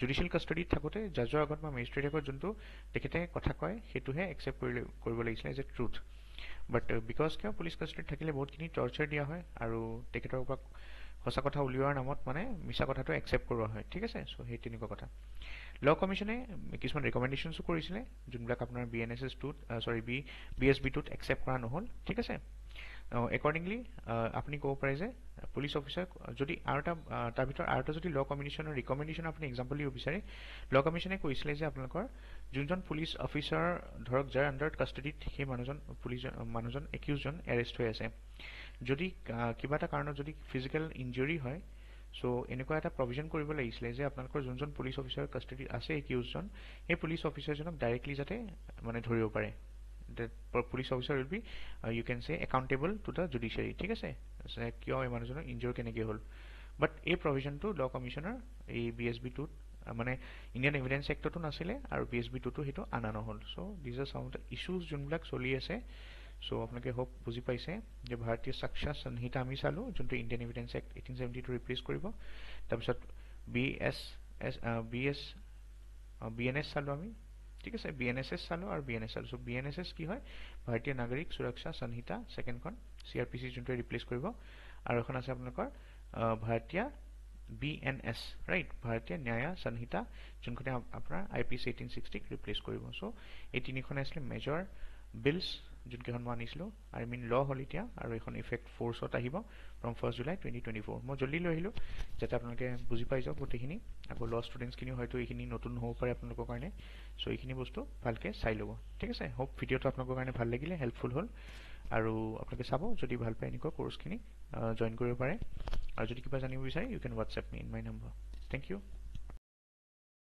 জুডিচিয়েল কাষ্টডিত থাকোঁতে জাজৰ আগত বা মেজিষ্ট্ৰেট আগত যোনটো তেখেতে কথা কয় সেইটোহে একচেপ্ট কৰিব লাগিছিলে as a truth but because কিয় পুলিচ কাষ্টডিত থাকিলে বহুতখিনি টৰ্চাৰ দিয়া হয় আৰু তেখেতৰ পৰা সঁচা কথা উলিওৱাৰ নামত মানে মিছা কথাটো একচেপ্ট কৰোৱা হয় ঠিক আছে চ' সেই তেনেকুৱা কথা ল কমিশ্যনে কিছুমান ৰিকমেণ্ডেশ্যনছো কৰিছিলে যোনবিলাক আপোনাৰ BSB2ত একচেপ্ট কৰা নহ'ল ঠিক আছে একৰ্ডিংলি আপুনি ক'ব পাৰে যে পুলিচ অফিচাৰ যদি আৰু এটা তাৰ ভিতৰত আৰু এটা যদি ল কমিশ্যনৰ ৰিকমেণ্ডেশ্যন আপুনি এক্সাম্পল দিব বিচাৰে ল কমিশ্যনে কৈছিলে যে আপোনালোকৰ যোনজন পুলিচ অফিচাৰ ধৰক যাৰ আণ্ডাৰত কাষ্টডিত সেই মানুহজন একিউজজন এৰেষ্ট হৈ আছে যদি কিবা এটা কাৰণত যদি ফিজিকেল ইনজুৰি হয় চ' এনেকুৱা এটা প্ৰভিজন কৰিব লাগিছিলে যে আপোনালোকৰ যোনজন পুলিচ অফিচাৰ কাষ্টডিত আছে একিউজজন সেই পুলিচ অফিচাৰজনক ডাইৰেক্টলি যাতে মানে ধৰিব পাৰে police officer will be you can say accountable to the judiciary ঠিক আছে কিয় এই মানুহজনৰ ইনজুৰ কেনেকৈ হ'ল বাট এই প্ৰভিজনটো ল কমিশ্যনৰ এই BSB2ত মানে ইণ্ডিয়ান এভিডেন্স এক্টতো নাছিলে আৰু BSB2তো সেইটো অনা নহ'ল চ' দিজ আৰ চাম অফ দ্য ইছ্যুজ যোনবিলাক চলি আছে চ' আপোনালোকে হোপ বুজি পাইছে যে ভাৰতীয় সাক্ষ্য সংহিতা আমি চালোঁ যোনটো ইণ্ডিয়ান এভিডেন্স এক্ট 1872 ৰিপ্লেচ কৰিব তাৰপিছত BNS চালো আমি, ঠিক আছে, BNSS চালো আৰু BNS চালো। চ' BNSS কি হয়, ভাৰতীয় নাগৰিক সুৰক্ষা সংহিতা ছেকেণ্ডখন, CRPC যোনটোৱে ৰিপ্লেচ কৰিব, আৰু এখন আছে আপোনালোকৰ ভাৰতীয় BNS, ৰাইট, ভাৰতীয় ন্যায় সংহিতা, যোনখনে আপোনাৰ IPC 1860ক ৰিপ্লেচ কৰিব। চ' এই তিনিখন আছিলে মেজৰ বিলছ যোনকেইখন মই আনিছিলোঁ, ল হ'ল এতিয়া, আৰু এইখন ইফেক্ট ফ'ৰ্চত আহিব ফ্ৰম 1 জুলাই 2024। মই জল্দি লৈ আহিলোঁ যাতে আপোনালোকে বুজি পাই যাওক গোটেইখিনি। আকৌ ল ষ্টুডেণ্টছখিনিও হয়তো এইখিনি নতুন হ'ব পাৰে আপোনালোকৰ কাৰণে। চ' এইখিনি বস্তু ভালকৈ চাই ল'ব, ঠিক আছে। হোপ ভিডিঅ'টো আপোনালোকৰ কাৰণে ভাল লাগিলে, হেল্পফুল হ'ল, আৰু আপোনালোকে চাব, যদি ভাল পায় এনেকুৱা কোৰ্চখিনি জইন কৰিব পাৰে। আৰু যদি কিবা জানিব বিচাৰে you can WhatsApp me in my number. Thank U.